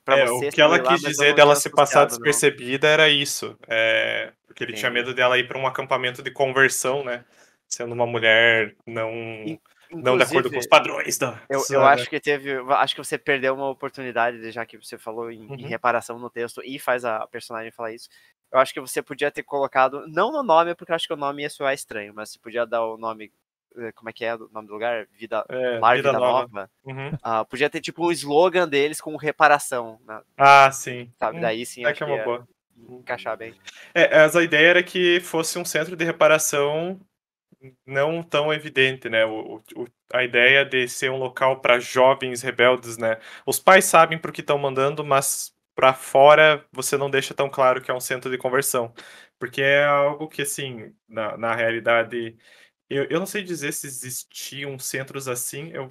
pra você... O que ela quis dizer dela se passar despercebida era isso. Porque ele tinha medo dela ir pra um acampamento de conversão, né? Sendo uma mulher não de acordo com os padrões da... Eu acho que acho que você perdeu uma oportunidade, já que você falou em reparação no texto e faz a personagem falar isso. Eu acho que você podia ter colocado, não no nome, porque eu acho que o nome ia soar estranho, mas você podia dar o nome, como é que é o nome do lugar? Vida Nova. Podia ter tipo um slogan deles com reparação. Né? Sim. Sabe, daí sim acho que é uma boa. Encaixar bem. A ideia era que fosse um centro de reparação não tão evidente, né? A ideia de ser um local para jovens rebeldes, né? Os pais sabem pro que estão mandando, mas para fora você não deixa tão claro que é um centro de conversão, porque é algo que, assim, na realidade, eu não sei dizer se existiam centros assim. Eu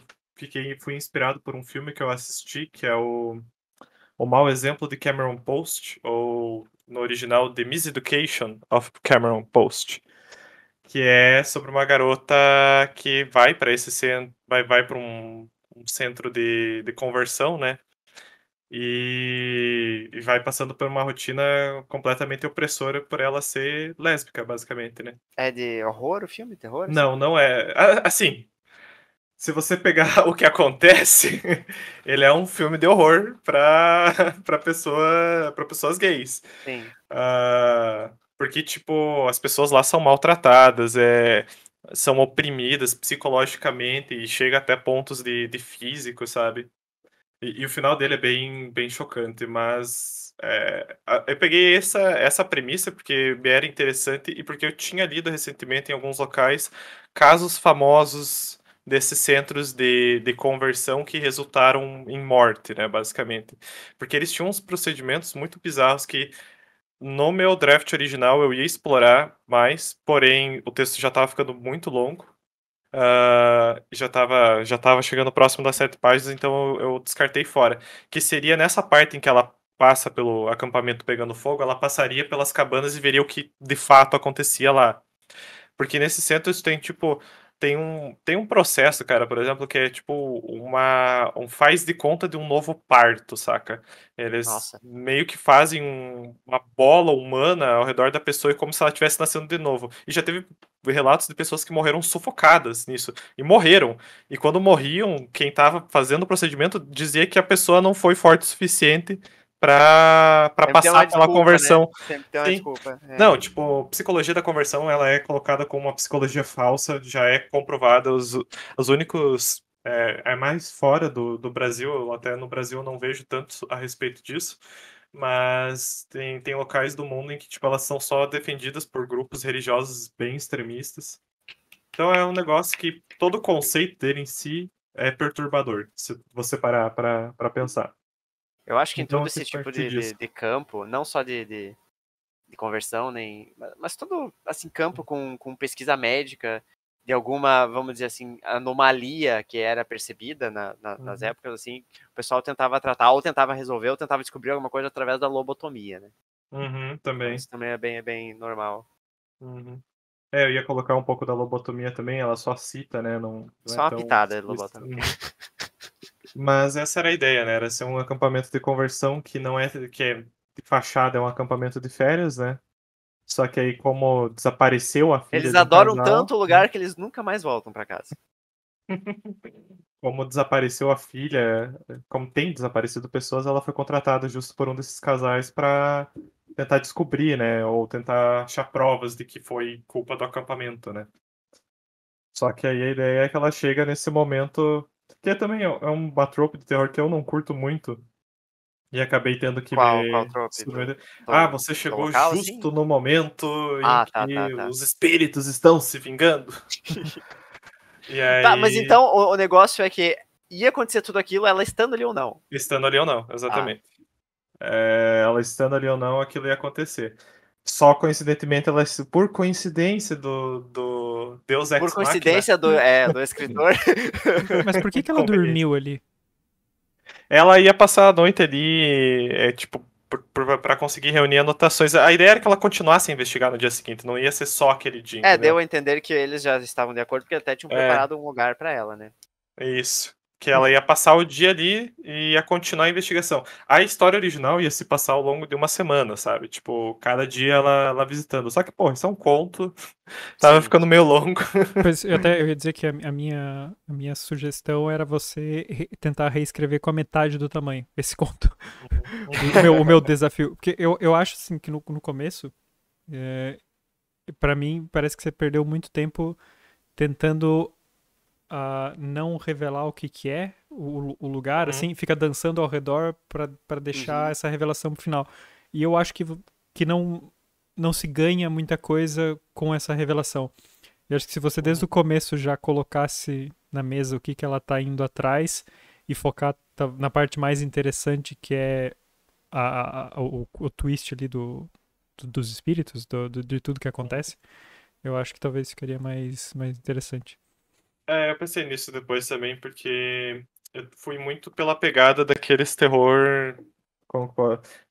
fui inspirado por um filme que eu assisti, que é o Mau Exemplo de Cameron Post, ou no original The Miseducation of Cameron Post, que é sobre uma garota que vai para esse centro, vai para um centro de conversão, né? E vai passando por uma rotina completamente opressora por ela ser lésbica, basicamente, né? É de horror o filme? Terror? Não é. Assim, se você pegar o que acontece, ele é um filme de horror para pessoas gays. Sim. Porque, tipo, as pessoas lá são maltratadas, são oprimidas psicologicamente e chega até pontos de físico, sabe? E o final dele é bem, bem chocante, mas eu peguei essa premissa porque me era interessante e porque eu tinha lido recentemente em alguns locais casos famosos desses centros de conversão que resultaram em morte, né, basicamente. Porque eles tinham uns procedimentos muito bizarros que no meu draft original eu ia explorar mais, porém o texto já estava ficando muito longo. Já tava chegando próximo das 7 páginas, então eu descartei fora. Que seria nessa parte em que ela passa pelo acampamento pegando fogo, ela passaria pelas cabanas e veria o que de fato acontecia lá. Porque nesse centro isso tem, tipo, tem um processo, cara, por exemplo, que é tipo um faz de conta de um novo parto, saca? Eles Nossa. meio que fazem uma bola humana ao redor da pessoa e como se ela estivesse nascendo de novo. E já teve relatos de pessoas que morreram sufocadas nisso. E morreram. E quando morriam, quem tava fazendo o procedimento dizia que a pessoa não foi forte o suficiente pra Sempre tem uma passar pela desculpa, conversão. né? Sempre tem uma Sim. desculpa. Não, tipo, psicologia da conversão, ela é colocada como uma psicologia falsa, já é comprovada, os únicos, é mais fora do Brasil, até no Brasil eu não vejo tanto a respeito disso, mas tem locais do mundo em que, tipo, elas são só defendidas por grupos religiosos bem extremistas. Então é um negócio que todo o conceito dele em si é perturbador, se você parar pra pensar. Eu acho que em Então todo eu esse quis tipo partir disso. de campo, não só de conversão, mas todo assim, campo com pesquisa médica, de alguma, vamos dizer assim, anomalia que era percebida nas épocas, assim, o pessoal tentava tratar, ou tentava resolver, ou tentava descobrir alguma coisa através da lobotomia, né? Então Também. isso também é bem normal. Uhum. Eu ia colocar um pouco da lobotomia também, ela só cita, né? Não é Só uma tão pitada de explícito. lobotomia. Mas essa era a ideia, né? Era ser um acampamento de conversão que não é que é de fachada, é um acampamento de férias, né? Só que aí, como desapareceu a filha Eles de um adoram casal, tanto o lugar que eles nunca mais voltam pra casa. como desapareceu a filha, como tem desaparecido pessoas, ela foi contratada justo por um desses casais para tentar descobrir, né? Ou tentar achar provas de que foi culpa do acampamento, né? Só que aí a ideia é que ela chega nesse momento, que também uma trope de terror que eu não curto muito, e acabei tendo que Qual me trope? submeter. Do, Você do chegou local, assim? justo no momento em Ah, tá. que os espíritos estão se vingando. E Tá, mas aí, então o negócio é que ia acontecer tudo aquilo, ela estando ali ou não. estando ali ou não, Ah, exatamente. Ela estando ali ou não, aquilo ia acontecer. Só coincidentemente, por coincidência do Deus por Ex Machina, coincidência do escritor. Mas por que ela conveniente. dormiu ali? Ela ia passar a noite ali, tipo, pra conseguir reunir anotações. A ideia era que ela continuasse a investigar no dia seguinte, não ia ser só aquele dia, Deu entendeu? a entender que eles já estavam de acordo, porque até tinham preparado um lugar pra ela, né? Isso. Que ela ia passar o dia ali e ia continuar a investigação. A história original ia se passar ao longo de uma semana, sabe? Tipo, cada dia ela visitando. Só que, pô, isso é um conto. Tava Sim. ficando meio longo. Pois eu ia dizer que a minha sugestão era você tentar reescrever com a metade do tamanho, esse conto. O meu desafio. Porque eu acho assim que no começo, pra mim, parece que você perdeu muito tempo tentando não revelar o que é o lugar, assim, fica dançando ao redor pra deixar essa revelação pro final. E eu acho que não se ganha muita coisa com essa revelação. Eu acho que se você desde o começo já colocasse na mesa o que ela tá indo atrás e focar na parte mais interessante, que é o twist ali dos espíritos, de tudo que acontece, eu acho que talvez ficaria mais interessante. Eu pensei nisso depois também, porque eu fui muito pela pegada daqueles terror.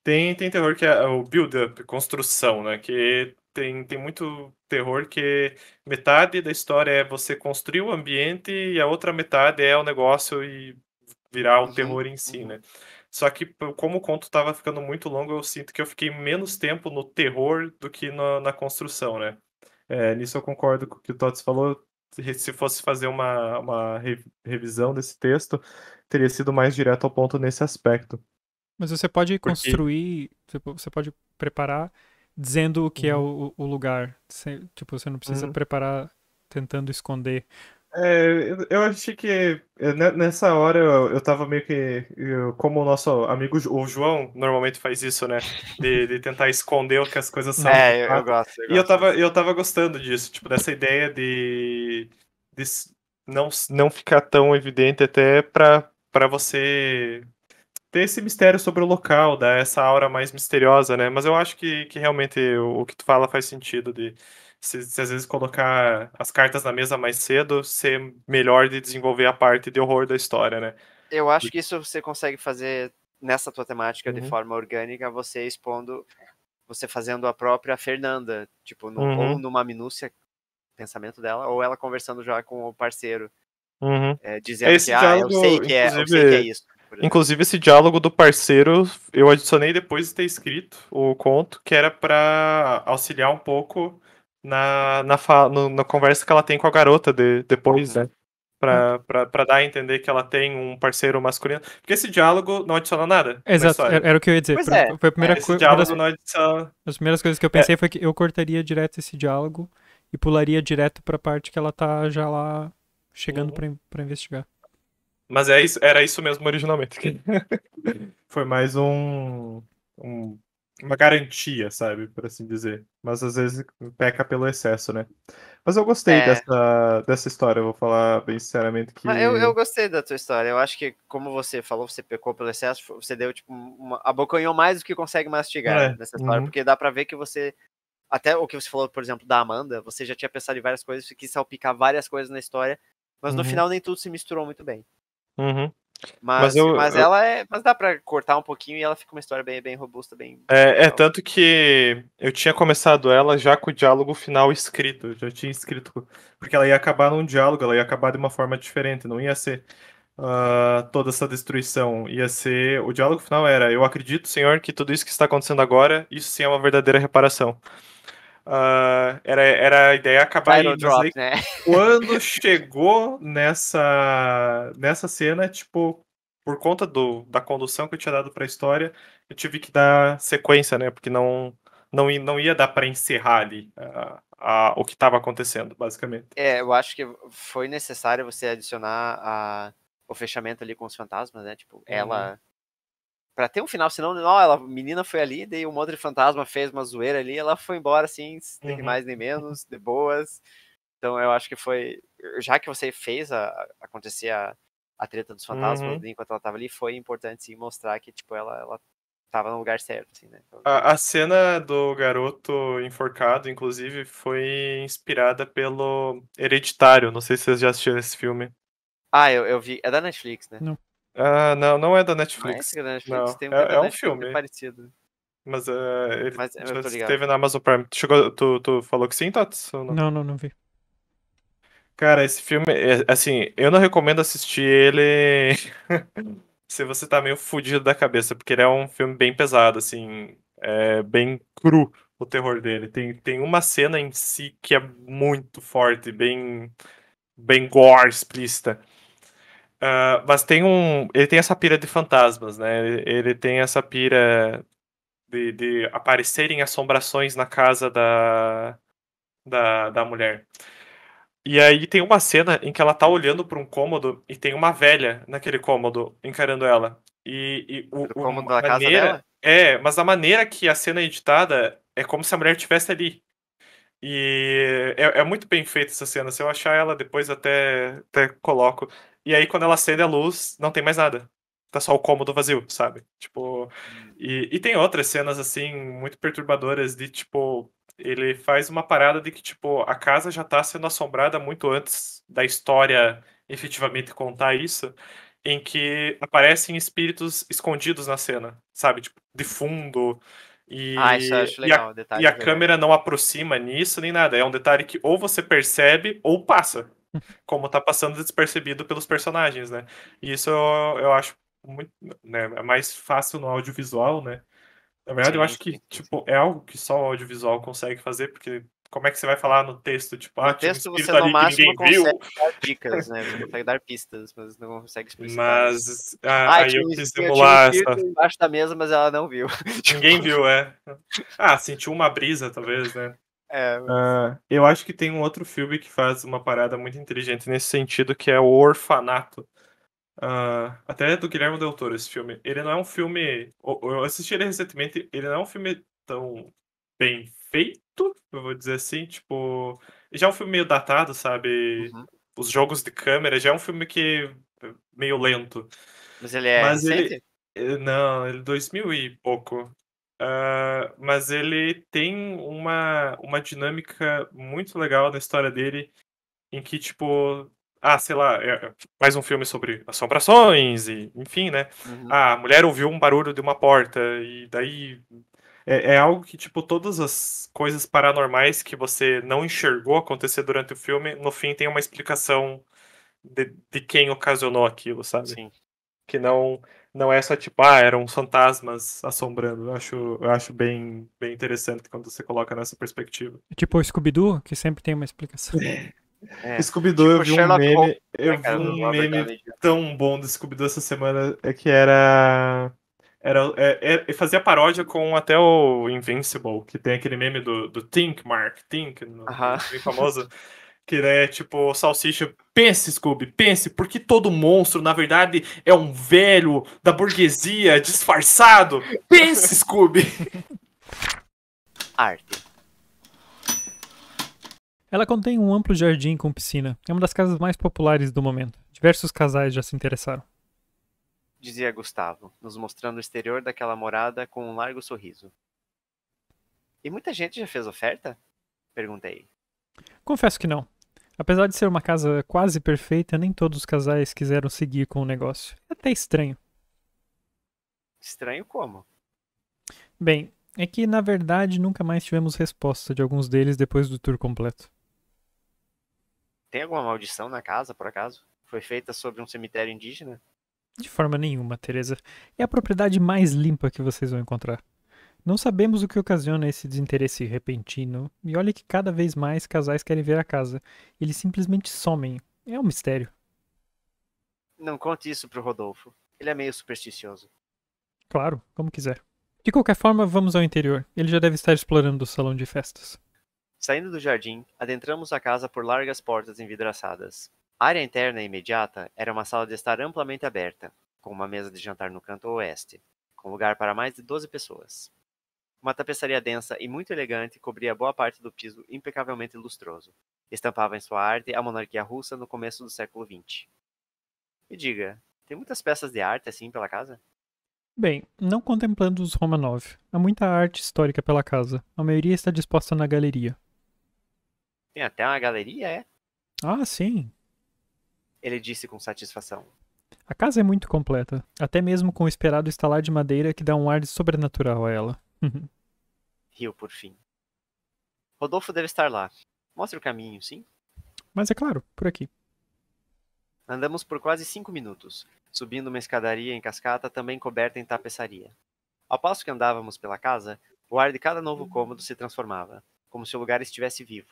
Tem terror que é o build-up, construção, né? Que tem muito terror que metade da história é você construir o ambiente e a outra metade é o negócio e virar o terror em si, né? Só que como o conto tava ficando muito longo, eu sinto que eu fiquei menos tempo no terror do que na construção, né? Nisso eu concordo com o que o Tots falou. Se fosse fazer uma revisão desse texto, teria sido mais direto ao ponto nesse aspecto. Mas você pode Porque. construir, você pode preparar dizendo o que é Uhum. o lugar. Tipo, você não precisa Uhum. preparar tentando esconder. Eu achei que nessa hora eu tava meio que. Como o nosso amigo o João normalmente faz isso, né? De tentar esconder o que as coisas são de Eu fato. gosto, eu E eu gosto tava, disso. eu tava gostando disso, tipo, dessa ideia de não ficar tão evidente até pra você ter esse mistério sobre o local, dar essa aura mais misteriosa, né? Mas eu acho que realmente o que tu fala faz sentido de se às vezes colocar as cartas na mesa mais cedo, ser melhor de desenvolver a parte de horror da história, né? Eu acho que isso você consegue fazer nessa tua temática de Uhum. forma orgânica, você expondo, você fazendo a própria Fernanda, tipo, ou Uhum. numa minúcia pensamento dela, ou ela conversando já com o parceiro, Uhum. dizendo que, Esse eu sei diálogo, que é isso, por exemplo. inclusive esse diálogo do parceiro, eu adicionei depois de ter escrito o conto, que era pra auxiliar um pouco na conversa que ela tem com a garota depois, né? Pra dar a entender que ela tem um parceiro masculino. Porque esse diálogo não adiciona nada na Exato, história. era o que eu ia dizer. Pois é. Foi a primeira Esse coisa. diálogo não adiciona. Das primeiras coisas que eu pensei foi que eu cortaria direto esse diálogo e pularia direto pra parte que ela tá já lá chegando pra investigar. Mas era isso mesmo originalmente. Foi mais uma garantia, sabe? Por assim dizer. Mas às vezes peca pelo excesso, né? Mas eu gostei dessa história, eu vou falar bem sinceramente que. Mas eu gostei da tua história. Eu acho que, como você falou, você pecou pelo excesso, você deu, tipo, abocanhou mais do que consegue mastigar nessa história, porque dá pra ver que você, até o que você falou, por exemplo, da Amanda, você já tinha pensado em várias coisas, você quis salpicar várias coisas na história, mas no final nem tudo se misturou muito bem. Uhum. Mas dá pra cortar um pouquinho e ela fica uma história bem, bem robusta, bem legal. Tanto que eu tinha começado ela já com o diálogo final escrito. Eu já tinha escrito. Porque ela ia acabar num diálogo, ela ia acabar de uma forma diferente, não ia ser toda essa destruição. Ia ser. O diálogo final era: Eu acredito, Senhor, que tudo isso que está acontecendo agora, isso sim é uma verdadeira reparação. Era a ideia acabar aí, Title mas drop, aí, né? quando chegou nessa cena, tipo, por conta da condução que eu tinha dado pra história, eu tive que dar sequência, né? Porque não ia dar pra encerrar ali o que estava acontecendo, basicamente. Eu acho que foi necessário você adicionar o fechamento ali com os fantasmas, né? Tipo, ela. Pra ter um final, senão, não, a menina foi ali, daí um outro fantasma fez uma zoeira ali, ela foi embora assim, nem mais nem menos, de boas. Então eu acho que foi. Já que você fez acontecer a treta dos fantasmas enquanto ela tava ali, foi importante sim mostrar que, tipo, ela tava no lugar certo, assim, né? Então, A cena do garoto enforcado, inclusive, foi inspirada pelo Hereditário. Não sei se vocês já assistiram esse filme. eu vi. É da Netflix, né? Não. Não é da Não é Netflix. esse que é da Netflix? Não, Tem um que é da é um Netflix, é filme. parecido. Mas ele Mas eu já tô ligado. esteve na Amazon Prime. Tu falou que sim, Tots? Ou não? Não vi. Cara, esse filme, assim, eu não recomendo assistir ele se você tá meio fudido da cabeça, porque ele é um filme bem pesado, assim, bem cru o terror dele. Tem uma cena em si que é muito forte, bem gore, explícita. Mas ele tem essa pira de fantasmas, né? Ele tem essa pira de aparecerem assombrações na casa da mulher. E aí tem uma cena em que ela tá olhando para um cômodo e tem uma velha naquele cômodo encarando ela. E Do cômodo da casa maneira. dela? Mas a maneira que a cena é editada é como se a mulher estivesse ali. E é muito bem feita essa cena. Se eu achar ela depois até coloco. E aí quando ela acende a luz, não tem mais nada. Tá só o cômodo vazio, sabe? Tipo. E tem outras cenas, assim, muito perturbadoras de, tipo. Ele faz uma parada de que, tipo, a casa já tá sendo assombrada muito antes da história efetivamente contar isso. Em que aparecem espíritos escondidos na cena, sabe? Tipo, de fundo. Isso eu E, acho e, a, legal, e a detalhes legais. câmera não aproxima nisso nem nada. É um detalhe que ou você percebe ou passa. Como tá passando despercebido pelos personagens, né? E isso eu acho muito, né, é mais fácil no audiovisual, né? Na verdade, eu Sim, acho que, sim, sim. tipo, é algo que só o audiovisual consegue fazer, porque como é que você vai falar no texto, tipo, No tinha um texto você espírito no ali que máximo ninguém consegue viu, dar dicas, né? Você consegue dar pistas, mas não consegue explicitar isso. mas aí eu quis Tinha um simular espírito essa. embaixo da mesa, mas ela não viu. Ninguém Tipo, viu, sentiu uma brisa, talvez, né? mas... Eu acho que tem um outro filme que faz uma parada muito inteligente nesse sentido, que é O Orfanato. Até é do Guilherme Del Toro, esse filme. Ele não é um filme. Eu assisti ele recentemente. Ele não é um filme tão bem feito, eu vou dizer assim. Tipo. Já é um filme meio datado, sabe? Uhum. os jogos de câmera, já é um filme que é meio lento. Mas ele é Mas recente? não, ele é 2000 e pouco. Mas ele tem uma dinâmica muito legal na história dele, em que, tipo, sei lá, mais um filme sobre assombrações, e enfim, né? Uhum. A mulher ouviu um barulho de uma porta, e daí é algo que, tipo, todas as coisas paranormais que você não enxergou acontecer durante o filme, no fim tem uma explicação de quem ocasionou aquilo, sabe? Sim. Que não é só tipo, eram fantasmas assombrando. Eu acho bem interessante quando você coloca nessa perspectiva. Tipo o Scooby-Doo, que sempre tem uma explicação. Scooby-Doo, eu Tipo vi um Sherlock Holmes, meme, eu né, vi cara, do um Robert meme Downey Jr. tão bom do Scooby-Doo essa semana, que era fazia paródia com até o Invincible, que tem aquele meme do Think, Mark, Think, Aham. bem famoso, que é tipo o Salsicha, pense, Scooby, pense, porque todo monstro, na verdade, é um velho da burguesia disfarçado? Pense, Scooby! Arte. Ela contém um amplo jardim com piscina. É uma das casas mais populares do momento. Diversos casais já se interessaram. Dizia Gustavo, nos mostrando o exterior daquela morada com um largo sorriso. E muita gente já fez oferta? Perguntei. Confesso que não. Apesar de ser uma casa quase perfeita, nem todos os casais quiseram seguir com o negócio. É até estranho. Estranho como? Bem, é que na verdade nunca mais tivemos resposta de alguns deles depois do tour completo. Tem alguma maldição na casa, por acaso? Foi feita sobre um cemitério indígena? De forma nenhuma, Teresa. É a propriedade mais limpa que vocês vão encontrar. Não sabemos o que ocasiona esse desinteresse repentino, e olha que cada vez mais casais querem ver a casa. Eles simplesmente somem. É um mistério. Não conte isso pro Rodolfo. Ele é meio supersticioso. Claro, como quiser. De qualquer forma, vamos ao interior. Ele já deve estar explorando o salão de festas. Saindo do jardim, adentramos a casa por largas portas envidraçadas. A área interna e imediata era uma sala de estar amplamente aberta, com uma mesa de jantar no canto oeste, com lugar para mais de 12 pessoas. Uma tapeçaria densa e muito elegante cobria boa parte do piso impecavelmente lustroso. Estampava em sua arte a monarquia russa no começo do século XX. Me diga, tem muitas peças de arte assim pela casa? Bem, não contemplando os Romanov. Há muita arte histórica pela casa. A maioria está disposta na galeria. Tem até uma galeria, é? Ah, sim. Ele disse com satisfação. A casa é muito completa, até mesmo com o esperado estalar de madeira que dá um ar de sobrenatural a ela. Riu por fim. Rodolfo deve estar lá. Mostre o caminho, sim? Mas é claro, por aqui. Andamos por quase 5 minutos, subindo uma escadaria em cascata também coberta em tapeçaria. Ao passo que andávamos pela casa, o ar de cada novo cômodo se transformava, como se o lugar estivesse vivo.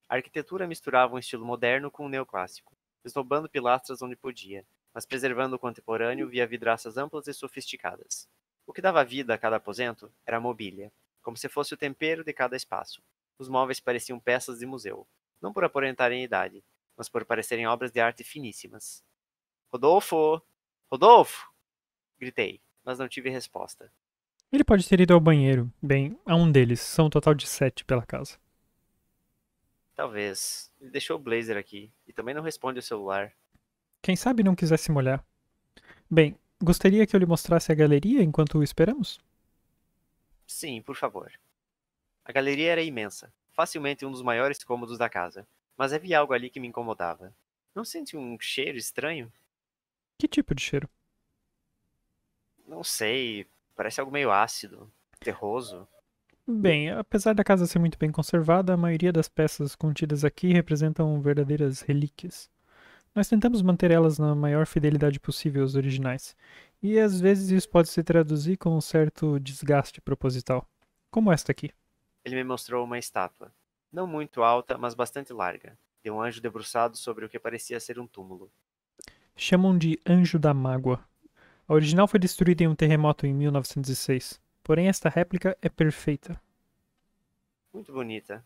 A arquitetura misturava um estilo moderno com um neoclássico, esnobando pilastras onde podia, mas preservando o contemporâneo via vidraças amplas e sofisticadas. O que dava vida a cada aposento era a mobília, como se fosse o tempero de cada espaço. Os móveis pareciam peças de museu, não por aparentarem idade, mas por parecerem obras de arte finíssimas. Rodolfo! Rodolfo! Gritei, mas não tive resposta. Ele pode ter ido ao banheiro. Bem, a um deles. São um total de 7 pela casa. Talvez. Ele deixou o blazer aqui e também não responde o celular. Quem sabe não quisesse molhar. Bem, gostaria que eu lhe mostrasse a galeria enquanto o esperamos? Sim, por favor. A galeria era imensa, facilmente um dos maiores cômodos da casa, mas havia algo ali que me incomodava. Não sente um cheiro estranho? Que tipo de cheiro? Não sei, parece algo meio ácido, terroso. Bem, apesar da casa ser muito bem conservada, a maioria das peças contidas aqui representam verdadeiras relíquias. Nós tentamos manter elas na maior fidelidade possível aos originais, e às vezes isso pode se traduzir com um certo desgaste proposital, como esta aqui. Ele me mostrou uma estátua, não muito alta, mas bastante larga, de um anjo debruçado sobre o que parecia ser um túmulo. Chamam de Anjo da Mágoa. A original foi destruída em um terremoto em 1906, porém esta réplica é perfeita. Muito bonita,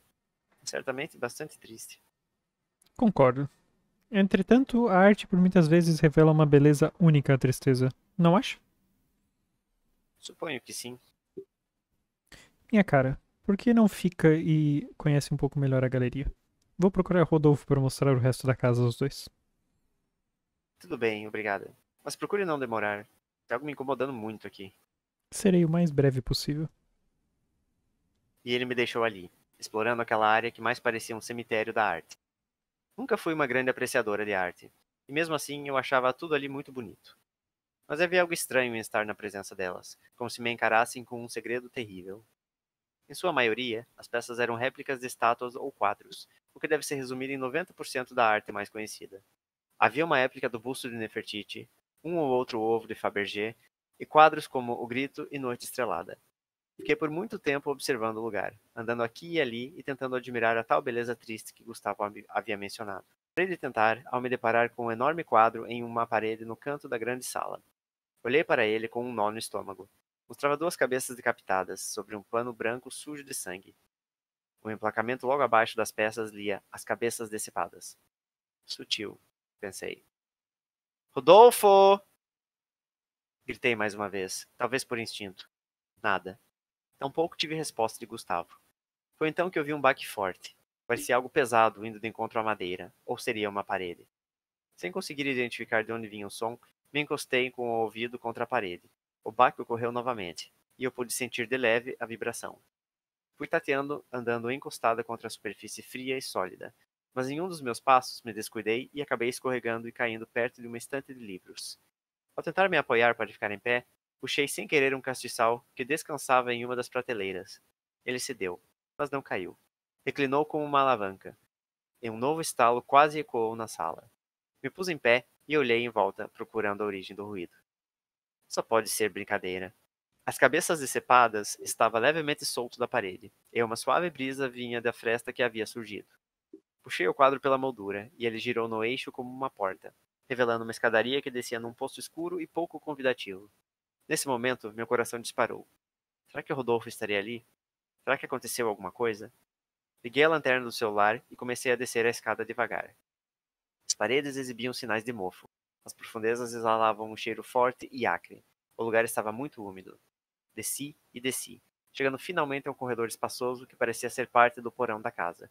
certamente bastante triste. Concordo. Entretanto, a arte por muitas vezes revela uma beleza única à tristeza, não acha? Suponho que sim. Minha cara, por que não fica e conhece um pouco melhor a galeria? Vou procurar Rodolfo para mostrar o resto da casa aos dois. Tudo bem, obrigada. Mas procure não demorar. Tem algo me incomodando muito aqui. Serei o mais breve possível. E ele me deixou ali, explorando aquela área que mais parecia um cemitério da arte. Nunca fui uma grande apreciadora de arte, e mesmo assim eu achava tudo ali muito bonito. Mas havia algo estranho em estar na presença delas, como se me encarassem com um segredo terrível. Em sua maioria, as peças eram réplicas de estátuas ou quadros, o que deve ser resumido em 90% da arte mais conhecida. Havia uma réplica do busto de Nefertiti, um ou outro ovo de Fabergé, e quadros como O Grito e Noite Estrelada. Fiquei por muito tempo observando o lugar, andando aqui e ali e tentando admirar a tal beleza triste que Gustavo havia mencionado. Parei de tentar ao me deparar com um enorme quadro em uma parede no canto da grande sala. Olhei para ele com um nó no estômago. Mostrava 2 cabeças decapitadas sobre um pano branco sujo de sangue. O emplacamento logo abaixo das peças lia As Cabeças Decepadas. Sutil, pensei. Rodolfo! Gritei mais uma vez, talvez por instinto. Nada. Tampouco tive resposta de Gustavo. Foi então que ouvi um baque forte. Parecia algo pesado indo de encontro à madeira, ou seria uma parede. Sem conseguir identificar de onde vinha o som, me encostei com o ouvido contra a parede. O baque ocorreu novamente, e eu pude sentir de leve a vibração. Fui tateando, andando encostada contra a superfície fria e sólida, mas em um dos meus passos me descuidei e acabei escorregando e caindo perto de uma estante de livros. Ao tentar me apoiar para ficar em pé, puxei sem querer um castiçal que descansava em uma das prateleiras. Ele cedeu, mas não caiu. Reclinou como uma alavanca. E um novo estalo quase ecoou na sala. Me pus em pé e olhei em volta, procurando a origem do ruído. Só pode ser brincadeira. As cabeças decepadas estavam levemente solto da parede, e uma suave brisa vinha da fresta que havia surgido. Puxei o quadro pela moldura, e ele girou no eixo como uma porta, revelando uma escadaria que descia num poço escuro e pouco convidativo. Nesse momento, meu coração disparou. Será que o Rodolfo estaria ali? Será que aconteceu alguma coisa? Liguei a lanterna do celular e comecei a descer a escada devagar. As paredes exibiam sinais de mofo. As profundezas exalavam um cheiro forte e acre. O lugar estava muito úmido. Desci e desci, chegando finalmente a um corredor espaçoso que parecia ser parte do porão da casa.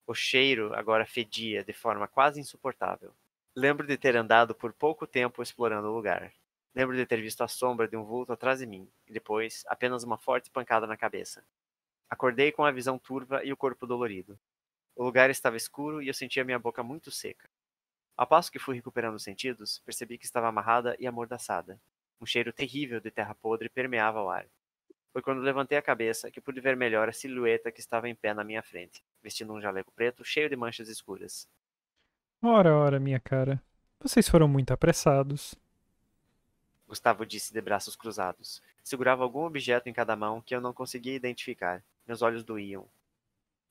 O cheiro agora fedia de forma quase insuportável. Lembro de ter andado por pouco tempo explorando o lugar. Lembro de ter visto a sombra de um vulto atrás de mim, e depois, apenas uma forte pancada na cabeça. Acordei com a visão turva e o corpo dolorido. O lugar estava escuro e eu sentia minha boca muito seca. Ao passo que fui recuperando os sentidos, percebi que estava amarrada e amordaçada. Um cheiro terrível de terra podre permeava o ar. Foi quando levantei a cabeça que pude ver melhor a silhueta que estava em pé na minha frente, vestindo um jaleco preto cheio de manchas escuras. Ora, minha cara. Vocês foram muito apressados. Gustavo disse de braços cruzados. Segurava algum objeto em cada mão que eu não conseguia identificar. Meus olhos doíam.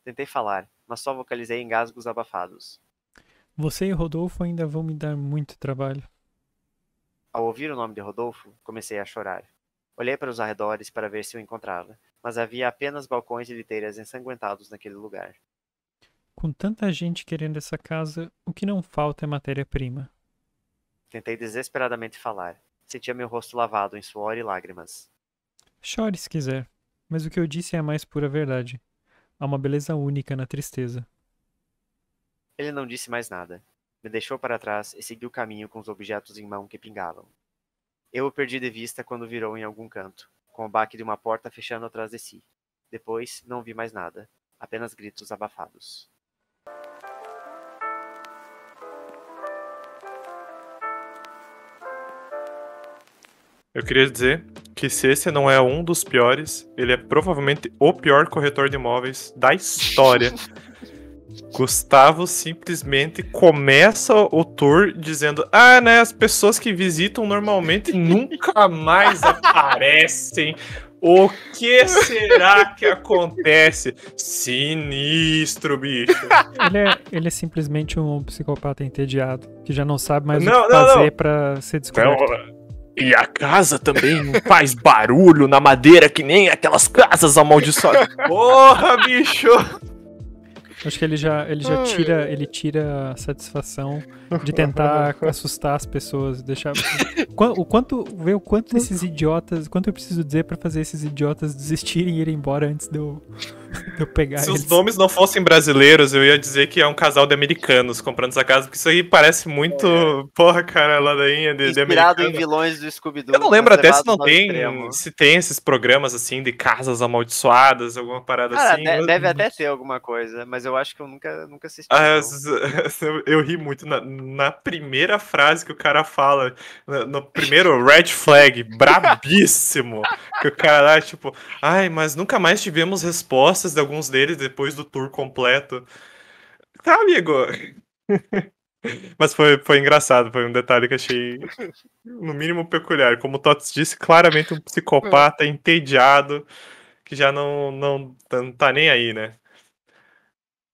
Tentei falar, mas só vocalizei engasgos abafados. Você e Rodolfo ainda vão me dar muito trabalho. Ao ouvir o nome de Rodolfo, comecei a chorar. Olhei para os arredores para ver se o encontrava, mas havia apenas balcões e liteiras ensanguentados naquele lugar. Com tanta gente querendo essa casa, o que não falta é matéria-prima. Tentei desesperadamente falar. Sentia meu rosto lavado em suor e lágrimas. Chore se quiser, mas o que eu disse é a mais pura verdade. Há uma beleza única na tristeza. Ele não disse mais nada. Me deixou para trás e seguiu o caminho com os objetos em mão que pingavam. Eu o perdi de vista quando virou em algum canto, com o baque de uma porta fechando atrás de si. Depois, não vi mais nada, apenas gritos abafados. Eu queria dizer que se esse não é um dos piores, ele é provavelmente o pior corretor de imóveis da história. Gustavo simplesmente começa o tour dizendo: né, as pessoas que visitam normalmente nunca mais aparecem. O que será que acontece? Sinistro, bicho. Ele é simplesmente um psicopata entediado, que já não sabe mais o que fazer pra ser descoberto. E a casa também faz barulho na madeira que nem aquelas casas amaldiçoadas. Porra, bicho! Acho que ele já tira a satisfação de tentar assustar as pessoas, deixar o quanto esses idiotas, quanto eu preciso dizer pra fazer esses idiotas desistirem e irem embora antes de eu eu pegar Se eles. os nomes não fossem brasileiros, eu ia dizer que é um casal de americanos comprando essa casa, porque isso aí parece muito. Porra, cara, ladainha de Inspirado em americano. vilões do Scooby-Doo. Eu não lembro mas até se levados não ao tem. extremo. Se tem esses programas assim de casas amaldiçoadas, alguma parada Cara, assim. deve até ter alguma coisa, mas eu acho que eu nunca assisti. Ah, Não. eu ri muito na primeira frase que o cara fala, no primeiro red flag, brabíssimo, que o cara lá, tipo, ai, mas nunca mais tivemos respostas de alguns deles depois do tour completo. Tá, amigo. Mas foi engraçado, foi um detalhe que achei, no mínimo, peculiar. Como o Tots disse, claramente um psicopata entediado, que já não tá nem aí, né?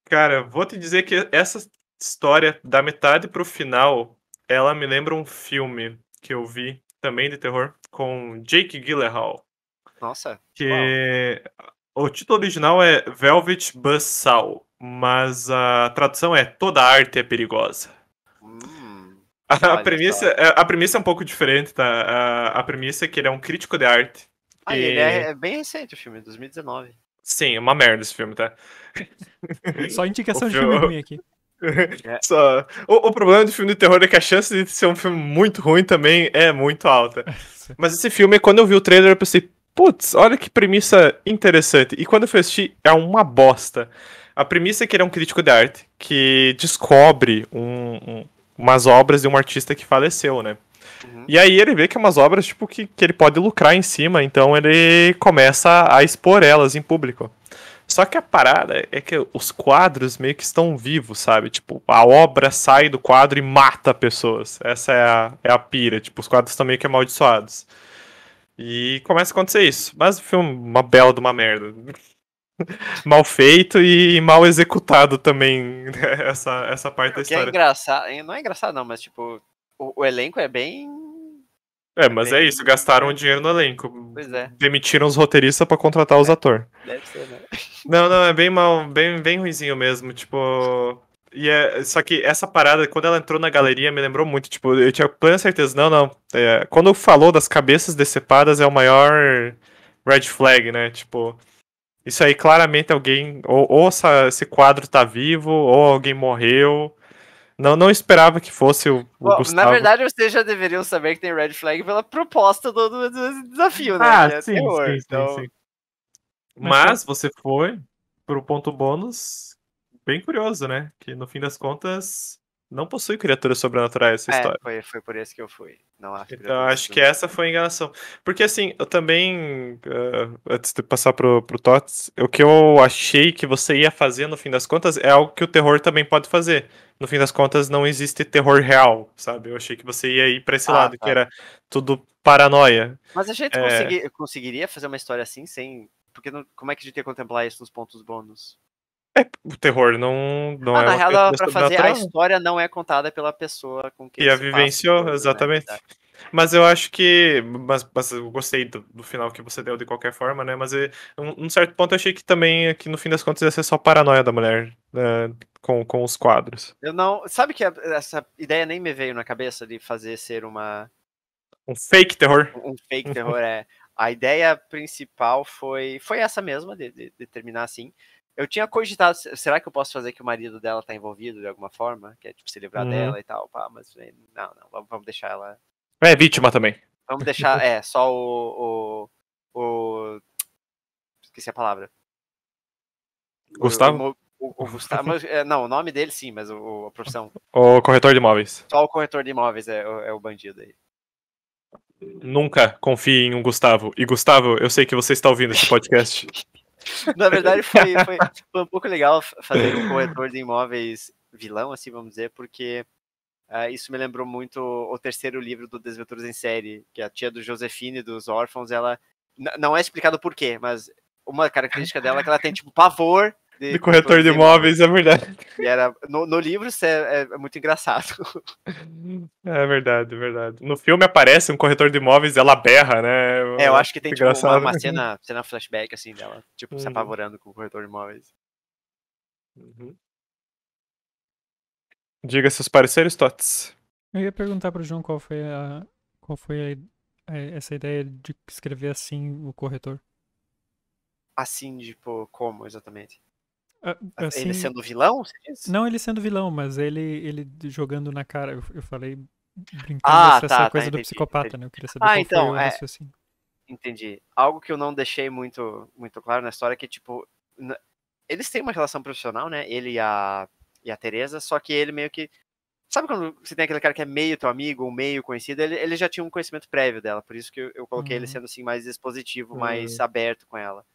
Cara, vou te dizer que essa história, da metade pro final, ela me lembra um filme que eu vi, também de terror, com Jake Gyllenhaal. Nossa, qual? Que o título original é Velvet Buzzsaw, mas a tradução é Toda Arte é Perigosa. A Olha premissa, só. a premissa é um pouco diferente, tá? A premissa é que ele é um crítico de arte. Ah, e ele é bem recente o filme, 2019. Sim, é uma merda esse filme, tá? Só indicação O de filme filme- ruim aqui. Só... O problema do filme de terror é que a chance de ser um filme muito ruim também é muito alta. Mas esse filme, quando eu vi o trailer, eu pensei, putz, olha que premissa interessante. E quando eu fui assistir, é uma bosta. A premissa é que ele é um crítico de arte que descobre umas obras de um artista que faleceu, né? Uhum. E aí ele vê que é umas obras tipo, que ele pode lucrar em cima, então ele começa a expor elas em público. Só que a parada é que os quadros meio que estão vivos, sabe? Tipo, a obra sai do quadro e mata pessoas. Essa é a pira. Tipo, os quadros estão meio que amaldiçoados. E começa a acontecer isso. Mas o filme, uma bela de uma merda. Mal feito e mal executado também, essa parte da O que é história. engraçado, não é engraçado não, mas tipo, o elenco é bem... Mas é isso, gastaram o dinheiro no elenco. Pois é. Demitiram os roteiristas pra contratar os atores. Deve ser, né? Não, é bem mal, bem ruinzinho mesmo, tipo... Só que essa parada, quando ela entrou na galeria, me lembrou muito, tipo, eu tinha plena certeza, não, quando falou das cabeças decepadas é o maior red flag, né, tipo, isso aí claramente alguém, ou esse quadro tá vivo, ou alguém morreu, não esperava que fosse o Bom, Gustavo. na verdade, vocês já deveriam saber que tem red flag pela proposta do desafio, né? Que é terror, então... sim. Mas você foi pro ponto bônus bem curioso, né? Que no fim das contas não possui criaturas sobrenaturais essa história. Foi por isso que eu fui. Não acho Então acho que essa foi a enganação. Porque assim, eu também, antes de passar pro Tots, o que eu achei que você ia fazer no fim das contas é algo que o terror também pode fazer. No fim das contas, não existe terror real, sabe? Eu achei que você ia ir pra esse lado, tá. que era tudo paranoia. Mas a gente conseguiria fazer uma história assim sem... Porque como é que a gente ia contemplar isso nos pontos bônus? O terror não é Na uma real, criatura dava pra fazer a sobrenatural. história não é contada pela pessoa com quem E a se passa vivenciou, coisa, né? exatamente. Exato. Mas eu acho que. Mas eu gostei do final que você deu de qualquer forma, né? Mas um certo ponto eu achei que também, que no fim das contas, ia ser só paranoia da mulher, né, com os quadros. Eu não. Sabe que essa ideia nem me veio na cabeça de fazer ser Um fake terror. um fake terror. A ideia principal foi essa mesma, de terminar assim. Eu tinha cogitado, será que eu posso fazer que o marido dela tá envolvido de alguma forma? Que é tipo se livrar dela e tal, pá, mas não, vamos deixar ela. É vítima também. Vamos deixar, só esqueci a palavra. Gustavo? O Gustavo, mas, não, o nome dele sim, mas a profissão. O corretor de imóveis. Só o corretor de imóveis é o bandido aí. Nunca confie em um Gustavo. E Gustavo, eu sei que você está ouvindo esse podcast. Na verdade, foi um pouco legal fazer um corretor de imóveis vilão, assim, vamos dizer, porque isso me lembrou muito o terceiro livro do Desventuras em Série, que a tia do Josefine, dos órfãos, ela... Não é explicado por quê, mas uma característica dela é que ela tem, tipo, pavor de corretor de imóveis, é verdade. E era, no livro isso é muito engraçado. É verdade, é verdade. No filme aparece um corretor de imóveis e ela berra, né? Eu acho que tem, tipo, engraçado. uma cena flashback, assim, dela, tipo, se apavorando com o corretor de imóveis. Diga seus pareceres, Tots. Eu ia perguntar pro João qual foi essa ideia de escrever assim o corretor. Assim, tipo, como exatamente? Assim, Ele sendo vilão, você disse? não ele sendo vilão, mas ele jogando na cara. Eu falei brincando Ah, essa tá, coisa do entendi, psicopata, entendi. né? Eu queria saber qual foi Então, o raciocínio. entendi. Algo que eu não deixei muito claro na história é que, tipo, eles têm uma relação profissional, né? Ele e a Teresa, só que ele meio que... Sabe quando você tem aquele cara que é meio teu amigo ou meio conhecido? Ele já tinha um conhecimento prévio dela, por isso que eu coloquei ele sendo assim mais expositivo, mais aberto com ela.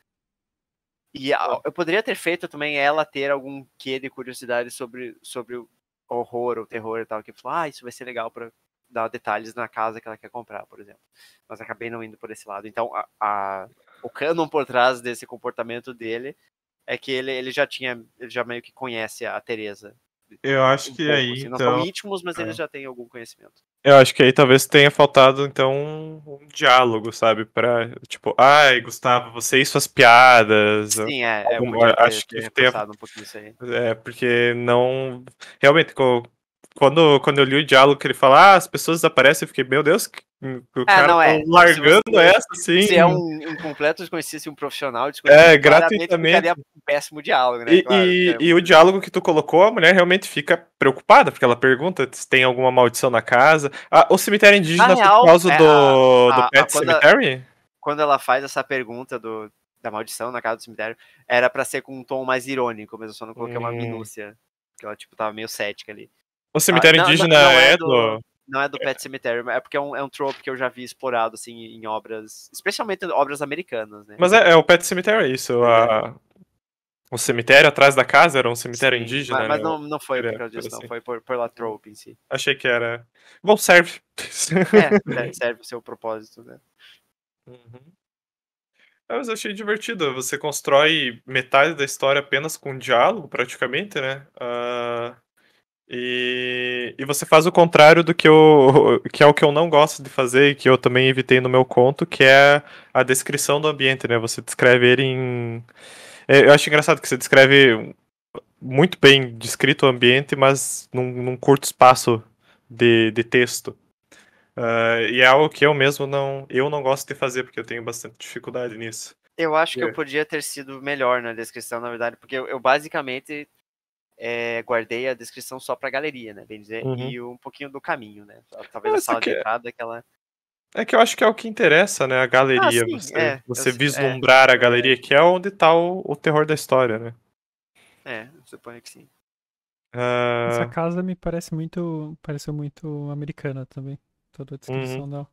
E eu poderia ter feito também ela ter algum quê de curiosidade sobre o horror, o terror e tal, que falou, isso vai ser legal pra dar detalhes na casa que ela quer comprar, por exemplo. Mas acabei não indo por esse lado. Então, o canon por trás desse comportamento dele é que ele já meio que conhece a Teresa. Eu acho Um que pouco, aí, assim. Não são então. íntimos, mas eles já têm algum conhecimento. Eu acho que aí talvez tenha faltado, então, um diálogo, sabe? Pra, tipo, ai, Gustavo, você e suas piadas. Sim, eu podia Acho ter que tenha. reforçado um pouquinho isso aí. Porque não. Realmente, quando eu li o diálogo que ele fala, as pessoas desaparecem, eu fiquei, meu Deus, o cara não tá é. largando essa, assim. Se é um completo desconhecido, um profissional desconhecido, claramente ficaria um péssimo diálogo, né? E o diálogo que tu colocou, a mulher realmente fica preocupada, porque ela pergunta se tem alguma maldição na casa. O cemitério indígena Na real, por causa do Pet Cemetery? Quando ela faz essa pergunta da maldição na casa do cemitério, era pra ser com um tom mais irônico, mas eu só não coloquei uma minúcia. Porque ela, tipo, tava meio cética ali. O cemitério indígena Não é do Pet Cemetery, é porque é um trope que eu já vi explorado, assim, em obras, especialmente obras americanas, né? Mas é o Pet Cemetery, isso. O cemitério atrás da casa era um cemitério indígena, mas né? não foi por causa disso, não. Foi por la trope em si. Achei que era... Bom, serve. Serve o seu propósito, né? Mas eu achei divertido. Você constrói metade da história apenas com diálogo, praticamente, né? E você faz o contrário do que é o que eu não gosto de fazer e que eu também evitei no meu conto, que é a descrição do ambiente, né? Você descreve ele em... Eu acho engraçado que você descreve muito bem descrito o ambiente, mas num curto espaço de texto. E é algo que eu mesmo não gosto de fazer, porque eu tenho bastante dificuldade nisso. Eu acho que eu podia ter sido melhor na descrição, na verdade, porque eu basicamente guardei a descrição só pra galeria, né, bem dizer, e um pouquinho do caminho, né, talvez a sala de entrada, aquela... É que eu acho que é o que interessa, né, a galeria, sim, você vislumbrar a galeria, que é onde tá o terror da história, né. Eu suponho que sim. Essa casa me pareceu muito americana também, toda a descrição dela.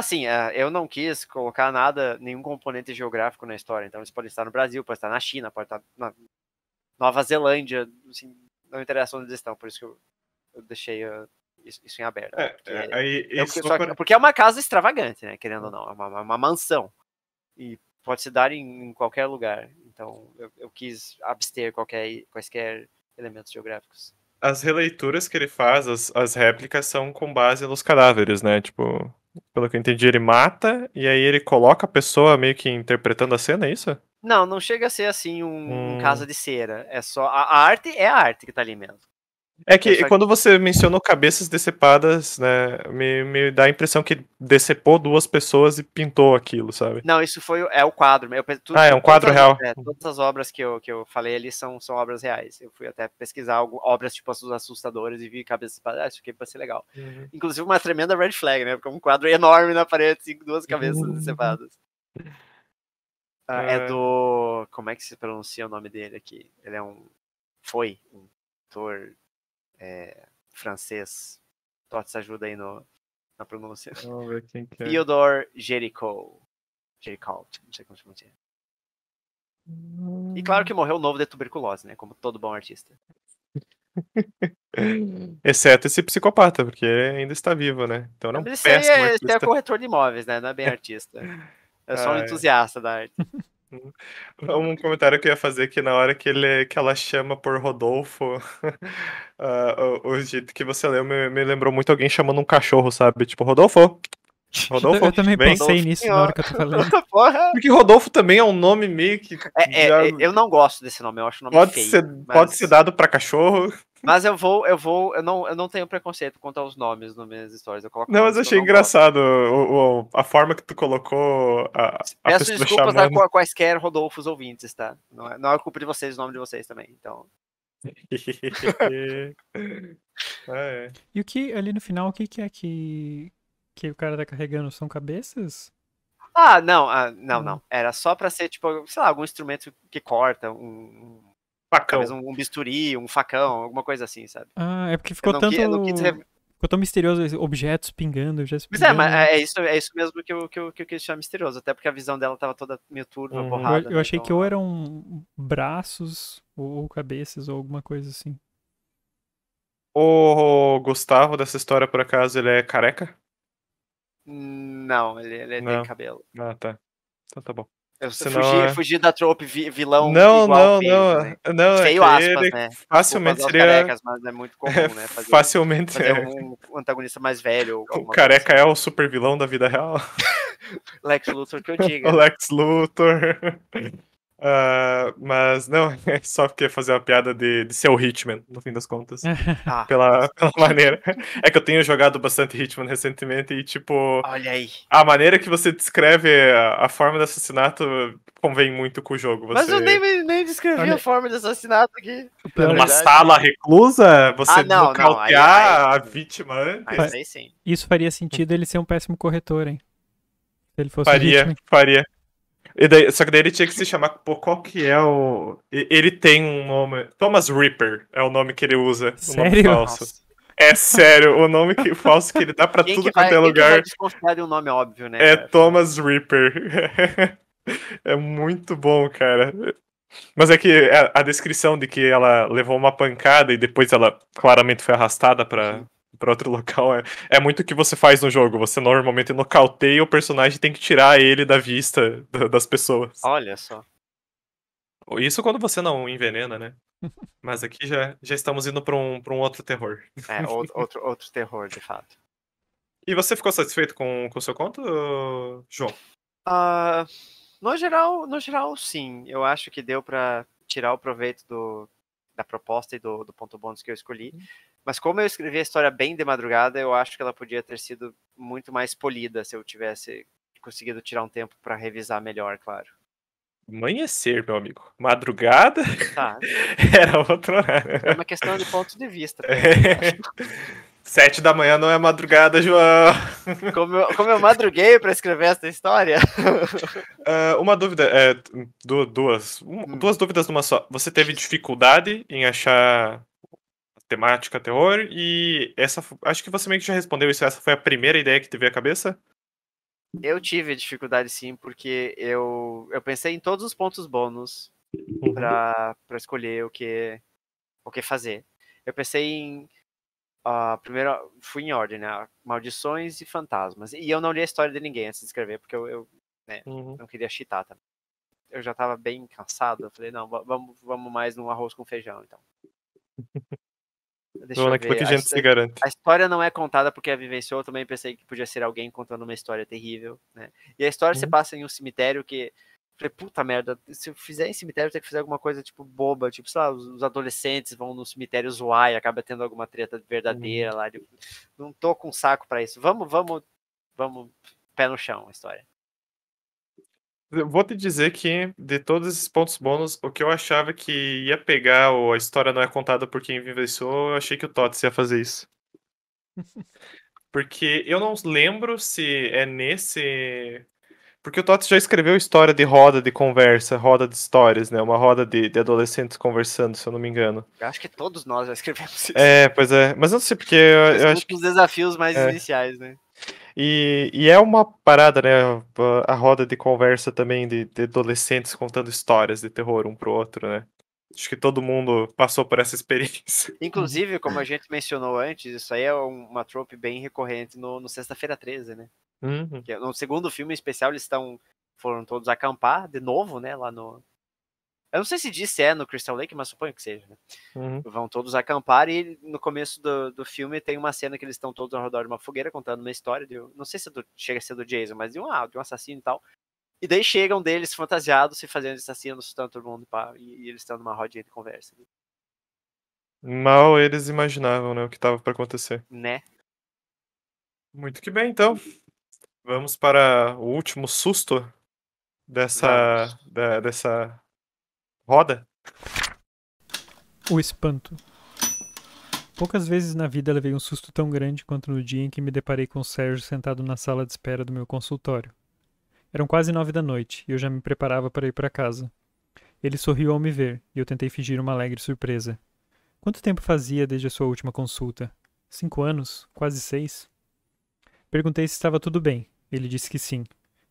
Sim, eu não quis colocar nenhum componente geográfico na história, então eles podem estar no Brasil, pode estar na China, pode estar na Nova Zelândia, assim, não interessa onde eles estão, por isso que eu deixei isso em aberto. Porque é uma casa extravagante, né, querendo ou não, é uma mansão, e pode se dar em qualquer lugar, então eu quis abster quaisquer elementos geográficos. As releituras que ele faz, as réplicas, são com base nos cadáveres, né, tipo... Pelo que eu entendi, ele mata e aí ele coloca a pessoa meio que interpretando a cena, é isso? Não chega a ser assim um casa de cera. É só. A arte é a arte que tá ali mesmo. É que quando você mencionou cabeças decepadas, né, me dá a impressão que decepou duas pessoas e pintou aquilo, sabe? Não, isso é o quadro. É um quadro real. Todas as obras que eu falei ali são obras reais. Eu fui até pesquisar obras tipo assustadoras e vi cabeças decepadas. Isso aqui vai ser legal. Inclusive uma tremenda red flag, né? Porque é um quadro enorme na parede, assim, com duas cabeças decepadas. É do... Como é que se pronuncia o nome dele aqui? Ele foi um ator francês. Tots, ajuda aí na pronúncia. Vamos ver quem que é. Theodore Géricault, não sei como se pronuncia. E claro que morreu novo de tuberculose, né? Como todo bom artista. Exceto esse psicopata, porque ainda está vivo, né? Então não Esse é corretor de imóveis, né? Não é bem artista. É só um entusiasta da arte. Um comentário que eu ia fazer que na hora que ela chama por Rodolfo, o jeito que você leu me lembrou muito alguém chamando um cachorro, sabe? Tipo, Rodolfo. Eu também pensei nisso na hora que eu tô falando. Porque Rodolfo também é um nome meio que... Eu não gosto desse nome, eu acho o nome feio. Pode ser dado pra cachorro. Mas eu não tenho preconceito quanto aos nomes nas minhas histórias. Eu coloco Não, mas nomes eu que achei não gosto. engraçado a forma que tu colocou a Peço pessoa desculpas chamando. a quaisquer Rodolfos ouvintes, tá? Não é culpa de vocês, o nome de vocês também. Então, É. E o que, ali no final, o que é que o cara tá carregando? São cabeças? não. Era só pra ser, tipo, sei lá, algum instrumento que corta, talvez Facão. um bisturi, um facão, alguma coisa assim, sabe? Ah, é porque Eu ficou não, tanto... eu não quis Ficou tão misterioso, objetos pingando, objetos Mas pingando, né? é isso mesmo que eu quis deixar misterioso, até porque a visão dela tava toda meio turva, Uhum. borrada, Eu né? achei Então, que ou eram braços ou cabeças ou alguma coisa assim. O Gustavo dessa história, por acaso, ele é careca? não, ele tem Não. cabelo. Ah, tá. Então tá bom. Eu Senão, fugi da trope vilão não, igual não, feio não. também. Não, é Feio que aspas, ele né? Desculpas facilmente aos seria. carecas, mas é muito comum, né? Facilmente. Fazer um antagonista mais velho ou O alguma coisa careca assim. é o super vilão da vida real. Lex Luthor que eu O diga. Lex Luthor. Mas não, é só porque fazer uma piada de ser o Hitman, no fim das contas. Ah, Pela maneira. É que eu tenho jogado bastante Hitman recentemente e, tipo, olha aí. a maneira que você descreve a forma de assassinato convém muito com o jogo. Mas eu Você, nem descrevi Olha, a forma de assassinato aqui. o Na pior numa verdade. sala reclusa, você Não. nocautear a vítima Aí antes, sei sim. Isso faria sentido ele ser um péssimo corretor, hein? Se ele fosse o faria, Hitman. faria. Só que daí ele tinha que se chamar. Pô, qual que é o. Ele tem um nome. Thomas Ripper é o nome que ele usa. O nome Sério? falso. Nossa. É sério, o nome falso que ele dá pra tudo quanto é Quem que vai lugar desconfiar de um nome óbvio, né, é cara? Thomas Ripper. É muito bom, cara. Mas é que a descrição de que ela levou uma pancada e depois ela claramente foi arrastada pra outro local é muito o que você faz no jogo. Você normalmente nocauteia o personagem e tem que tirar ele da vista das pessoas. Olha só. Isso quando você não envenena, né? Mas aqui já estamos indo pra um outro terror. É, outro terror, de fato. E você ficou satisfeito com o seu conto, João? No geral, sim. Eu acho que deu pra tirar o proveito da proposta e do ponto bônus que eu escolhi. Mas como eu escrevi a história bem de madrugada, eu acho que ela podia ter sido muito mais polida se eu tivesse conseguido tirar um tempo pra revisar melhor, claro. Amanhecer, meu amigo. Madrugada Tá. era outro horário. É uma questão de ponto de vista. Pedro. 7 da manhã não é madrugada, João. Como eu madruguei pra escrever essa história. Uma dúvida, duas dúvidas numa só. Você teve dificuldade em achar a temática terror e acho que você meio que já respondeu isso. Essa foi a primeira ideia que teve à cabeça? Eu tive dificuldade sim, porque eu pensei em todos os pontos bônus pra escolher o que fazer. Eu pensei em primeiro, fui em ordem, né? Maldições e fantasmas. E eu não li a história de ninguém antes de escrever, porque eu não queria cheatar também. Eu já tava bem cansado. Eu falei, não, vamos mais num arroz com feijão, então. Deixa eu Naquilo ver. que a gente se garante. A história não é contada porque a vivenciou. Eu também pensei que podia ser alguém contando uma história terrível, né? E a história se passa em um cemitério que... Falei, puta merda, se eu fizer em cemitério, eu tenho que fazer alguma coisa, tipo, boba. Tipo, sei lá, os adolescentes vão no cemitério zoar e acaba tendo alguma treta verdadeira lá. Tipo, não tô com saco pra isso. Vamos, pé no chão a história. Eu vou te dizer que, de todos esses pontos bônus, o que eu achava que ia pegar a história não é contada por quem vivenciou, eu achei que o Tots ia fazer isso. Porque eu não lembro se é nesse... Porque o Tots já escreveu história de roda de conversa, roda de histórias, né? Uma roda de adolescentes conversando, se eu não me engano. Eu acho que todos nós já escrevemos isso. Pois é. Mas eu não sei porque eu acho que... os desafios mais iniciais, né? E é uma parada, né? A roda de conversa também de adolescentes contando histórias de terror um pro outro, né? Acho que todo mundo passou por essa experiência. Inclusive, como a gente mencionou antes, isso aí é uma trope bem recorrente no Sexta-feira 13, né? Uhum. Que no segundo filme especial eles foram todos acampar de novo, né? Lá no... Eu não sei se diz se é no Crystal Lake, mas suponho que seja, né? Uhum. Vão todos acampar e no começo do filme tem uma cena que eles estão todos ao redor de uma fogueira contando uma história não sei se chega a ser do Jason, mas de um assassino e tal. E daí chegam deles fantasiados, se fazendo de assassino, assustando todo mundo, pá, e eles estão numa rodinha de conversa. Mal eles imaginavam, né, o que estava para acontecer. Né? Muito que bem, então. Vamos para o último susto Vamos. dessa roda. O espanto. Poucas vezes na vida levei um susto tão grande quanto no dia em que me deparei com o Sérgio sentado na sala de espera do meu consultório. Eram quase 9 da noite e eu já me preparava para ir para casa. Ele sorriu ao me ver e eu tentei fingir uma alegre surpresa. Quanto tempo fazia desde a sua última consulta? 5 anos? Quase 6? Perguntei se estava tudo bem. Ele disse que sim,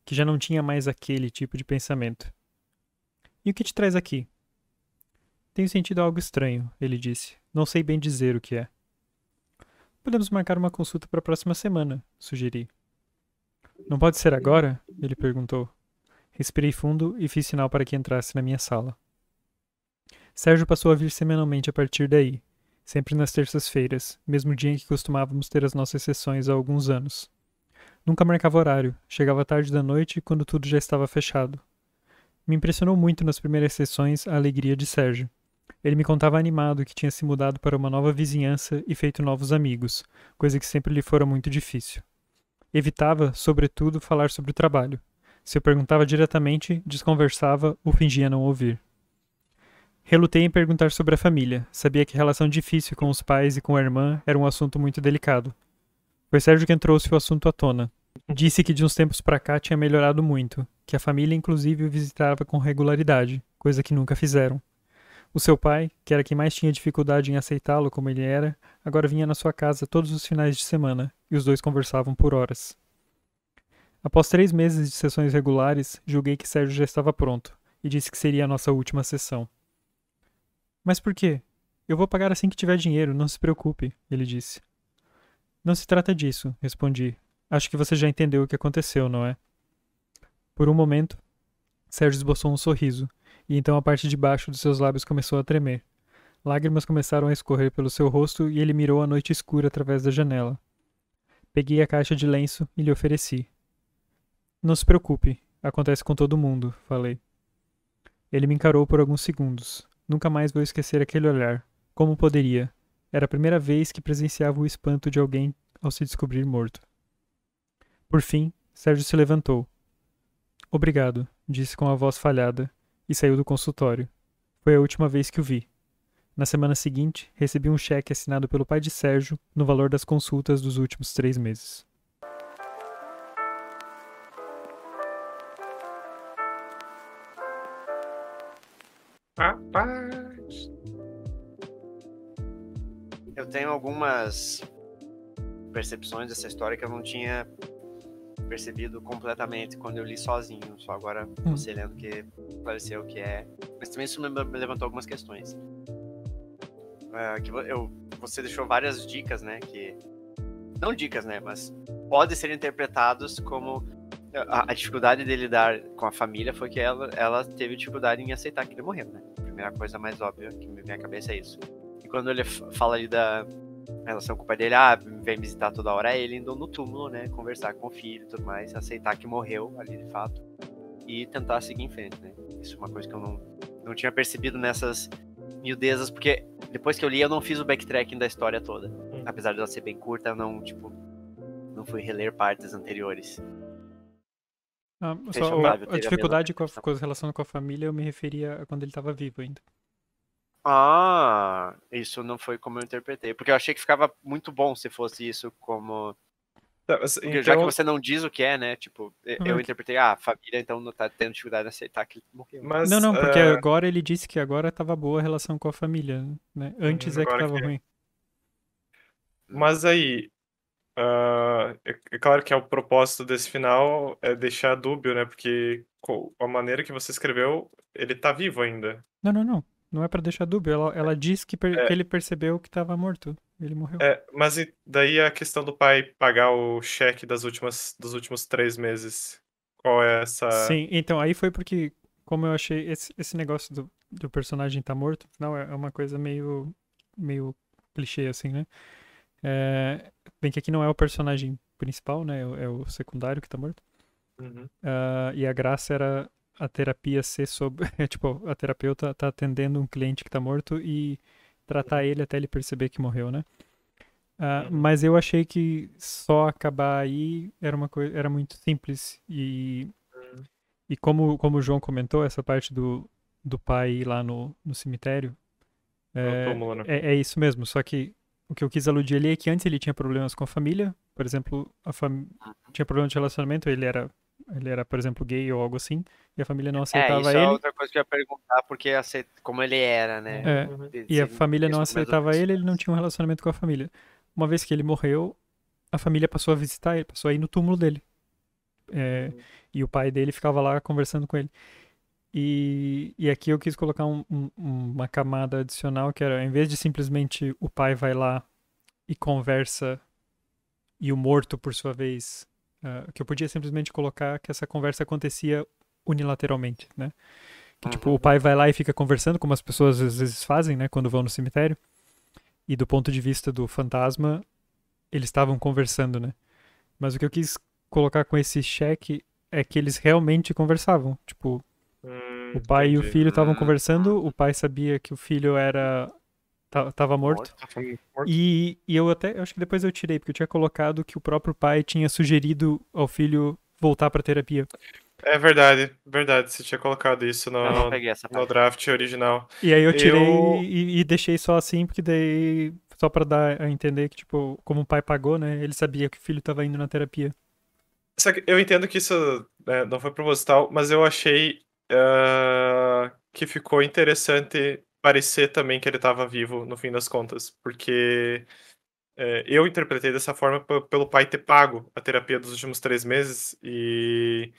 que já não tinha mais aquele tipo de pensamento. E o que te traz aqui? Tenho sentido algo estranho, ele disse. Não sei bem dizer o que é. Podemos marcar uma consulta para a próxima semana, sugeri. Não pode ser agora? Ele perguntou. Respirei fundo e fiz sinal para que entrasse na minha sala. Sérgio passou a vir semanalmente a partir daí, sempre nas terças-feiras, mesmo dia em que costumávamos ter as nossas sessões há alguns anos. Nunca marcava horário, chegava tarde da noite quando tudo já estava fechado. Me impressionou muito nas primeiras sessões a alegria de Sérgio. Ele me contava animado que tinha se mudado para uma nova vizinhança e feito novos amigos, coisa que sempre lhe fora muito difícil. Evitava, sobretudo, falar sobre o trabalho. Se eu perguntava diretamente, desconversava ou fingia não ouvir. Relutei em perguntar sobre a família. Sabia que a relação difícil com os pais e com a irmã era um assunto muito delicado. Foi Sérgio quem trouxe o assunto à tona. Disse que de uns tempos pra cá tinha melhorado muito, que a família inclusive o visitava com regularidade, coisa que nunca fizeram. O seu pai, que era quem mais tinha dificuldade em aceitá-lo como ele era, agora vinha na sua casa todos os finais de semana, e os dois conversavam por horas. Após 3 meses de sessões regulares, julguei que Sérgio já estava pronto, e disse que seria a nossa última sessão. Mas por quê? Eu vou pagar assim que tiver dinheiro, não se preocupe, ele disse. Não se trata disso, respondi. Acho que você já entendeu o que aconteceu, não é? Por um momento, Sérgio esboçou um sorriso, e então a parte de baixo dos seus lábios começou a tremer. Lágrimas começaram a escorrer pelo seu rosto e ele mirou a noite escura através da janela. Peguei a caixa de lenço e lhe ofereci. Não se preocupe, acontece com todo mundo, falei. Ele me encarou por alguns segundos. Nunca mais vou esquecer aquele olhar. Como poderia? Era a primeira vez que presenciava o espanto de alguém ao se descobrir morto. Por fim, Sérgio se levantou. Obrigado, disse com a voz falhada, e saiu do consultório. Foi a última vez que o vi. Na semana seguinte, recebi um cheque assinado pelo pai de Sérgio no valor das consultas dos últimos 3 meses. Rapaz. Eu tenho algumas percepções dessa história que eu não tinha percebido completamente quando eu li sozinho, só agora você lendo que pareceu o que é. Mas também isso me levantou algumas questões. Você deixou várias dicas, né? Que não dicas, né? Mas pode ser interpretados como a dificuldade de lidar com a família foi que ela teve dificuldade em aceitar que ele morreu, né? A primeira coisa mais óbvia que me vem à cabeça é isso. E quando ele fala ali da relação com o pai dele, vem visitar toda hora ele, indo no túmulo, né? Conversar com o filho e tudo mais, aceitar que morreu ali de fato e tentar seguir em frente, né? Isso é uma coisa que eu não tinha percebido nessas miudezas, porque depois que eu li, eu não fiz o backtracking da história toda. Apesar de ela ser bem curta, eu não fui reler partes anteriores. A dificuldade com a relação com a família, eu me referia a quando ele estava vivo ainda. Isso não foi como eu interpretei. Porque eu achei que ficava muito bom se fosse isso como... Porque então... já que você não diz o que é, né? Tipo, eu interpretei, a família então não tá tendo dificuldade de aceitar que ele morreu. Mas, não, porque agora ele disse que agora tava boa a relação com a família, né? Antes é que tava ruim. Mas aí, é claro que o propósito desse final é deixar dúbio, né? Porque a maneira que você escreveu, ele tá vivo ainda. Não. Não é pra deixar dúbio. Ela diz que ele percebeu que tava morto. Ele morreu. Mas daí a questão do pai pagar o cheque dos últimos 3 meses. Qual é essa... Sim, então aí foi porque, como eu achei esse negócio do personagem tá morto, não, é uma coisa meio clichê, assim, né? Bem que aqui não é o personagem principal, né? É o secundário que tá morto. Uhum. E a graça era a terapia ser sobre... tipo, a terapeuta tá atendendo um cliente que tá morto e tratar ele até ele perceber que morreu, né? Mas eu achei que só acabar aí era muito simples. E como o João comentou, essa parte do pai ir lá no cemitério, túmulo, né? é isso mesmo. Só que o que eu quis aludir ali é que antes ele tinha problemas com a família. Por exemplo, tinha problema de relacionamento, ele era, por exemplo, gay ou algo assim, e a família não aceitava isso ele. é outra coisa que eu ia perguntar, porque como ele era, né? E a família não aceitava ele não tinha um relacionamento com a família. Uma vez que ele morreu, a família passou a visitar ele, passou a ir no túmulo dele. E o pai dele ficava lá conversando com ele. E aqui eu quis colocar uma camada adicional, que era, em vez de simplesmente o pai vai lá e conversa e o morto, por sua vez, que eu podia simplesmente colocar que essa conversa acontecia unilateralmente, né? Que, tipo, o pai vai lá e fica conversando, como as pessoas às vezes fazem, né, quando vão no cemitério. E do ponto de vista do fantasma, eles estavam conversando, né? Mas o que eu quis colocar com esse cheque é que eles realmente conversavam. Tipo, o pai e o filho estavam conversando, o pai sabia que o filho tava morto. E eu acho que depois eu tirei, porque eu tinha colocado que o próprio pai tinha sugerido ao filho voltar pra terapia. É verdade, você tinha colocado isso Eu não peguei essa no parte. draft original. E aí eu tirei e deixei só assim, porque daí, só pra dar a entender que, tipo, como o pai pagou, né, ele sabia que o filho tava indo na terapia. Só que eu entendo que isso não foi proposital, mas eu achei que ficou interessante parecer também que ele estava vivo no fim das contas, porque eu interpretei dessa forma pelo pai ter pago a terapia dos últimos 3 meses e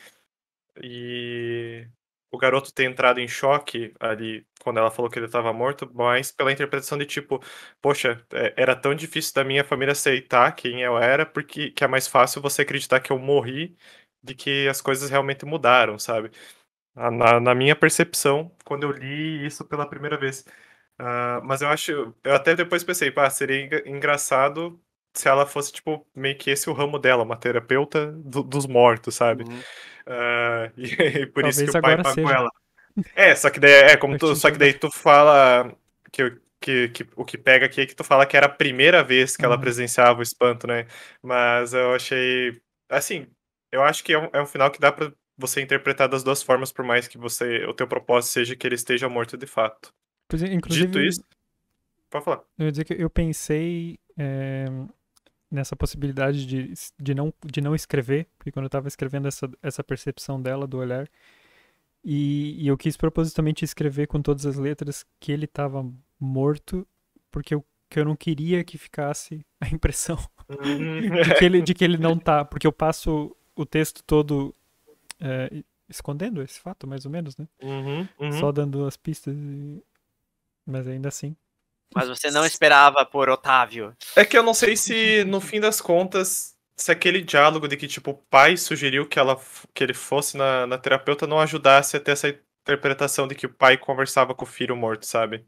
o garoto ter entrado em choque ali quando ela falou que ele estava morto, mas pela interpretação de tipo, poxa, era tão difícil da minha família aceitar quem eu era, porque que é mais fácil você acreditar que eu morri de que as coisas realmente mudaram, sabe? Na minha percepção, quando eu li isso pela primeira vez. Mas eu até depois pensei, pá, seria engraçado se ela fosse, tipo, meio que esse o ramo dela, uma terapeuta dos mortos, sabe? E por isso que Talvez o pai agora pagou seja. ela. Só que daí só que daí tu fala que o que pega aqui é que tu fala que era a primeira vez que ela presenciava o espanto, né? Mas eu achei, assim, eu acho que é um final que dá pra você interpretar das duas formas, por mais que o teu propósito seja que ele esteja morto de fato. Dito Inclusive, isso, pode falar. eu ia dizer que eu pensei nessa possibilidade de não escrever, porque quando eu tava escrevendo essa percepção dela do olhar, e eu quis propositalmente escrever com todas as letras que ele tava morto, porque que eu não queria que ficasse a impressão de que ele não tá, porque eu passo o texto todo escondendo esse fato, mais ou menos, né? Só dando as pistas, mas ainda assim. Mas você não esperava por Otávio. É que eu não sei se, no fim das contas, se aquele diálogo de que, tipo, o pai sugeriu que ele fosse na terapeuta não ajudasse a ter essa interpretação de que o pai conversava com o filho morto, sabe?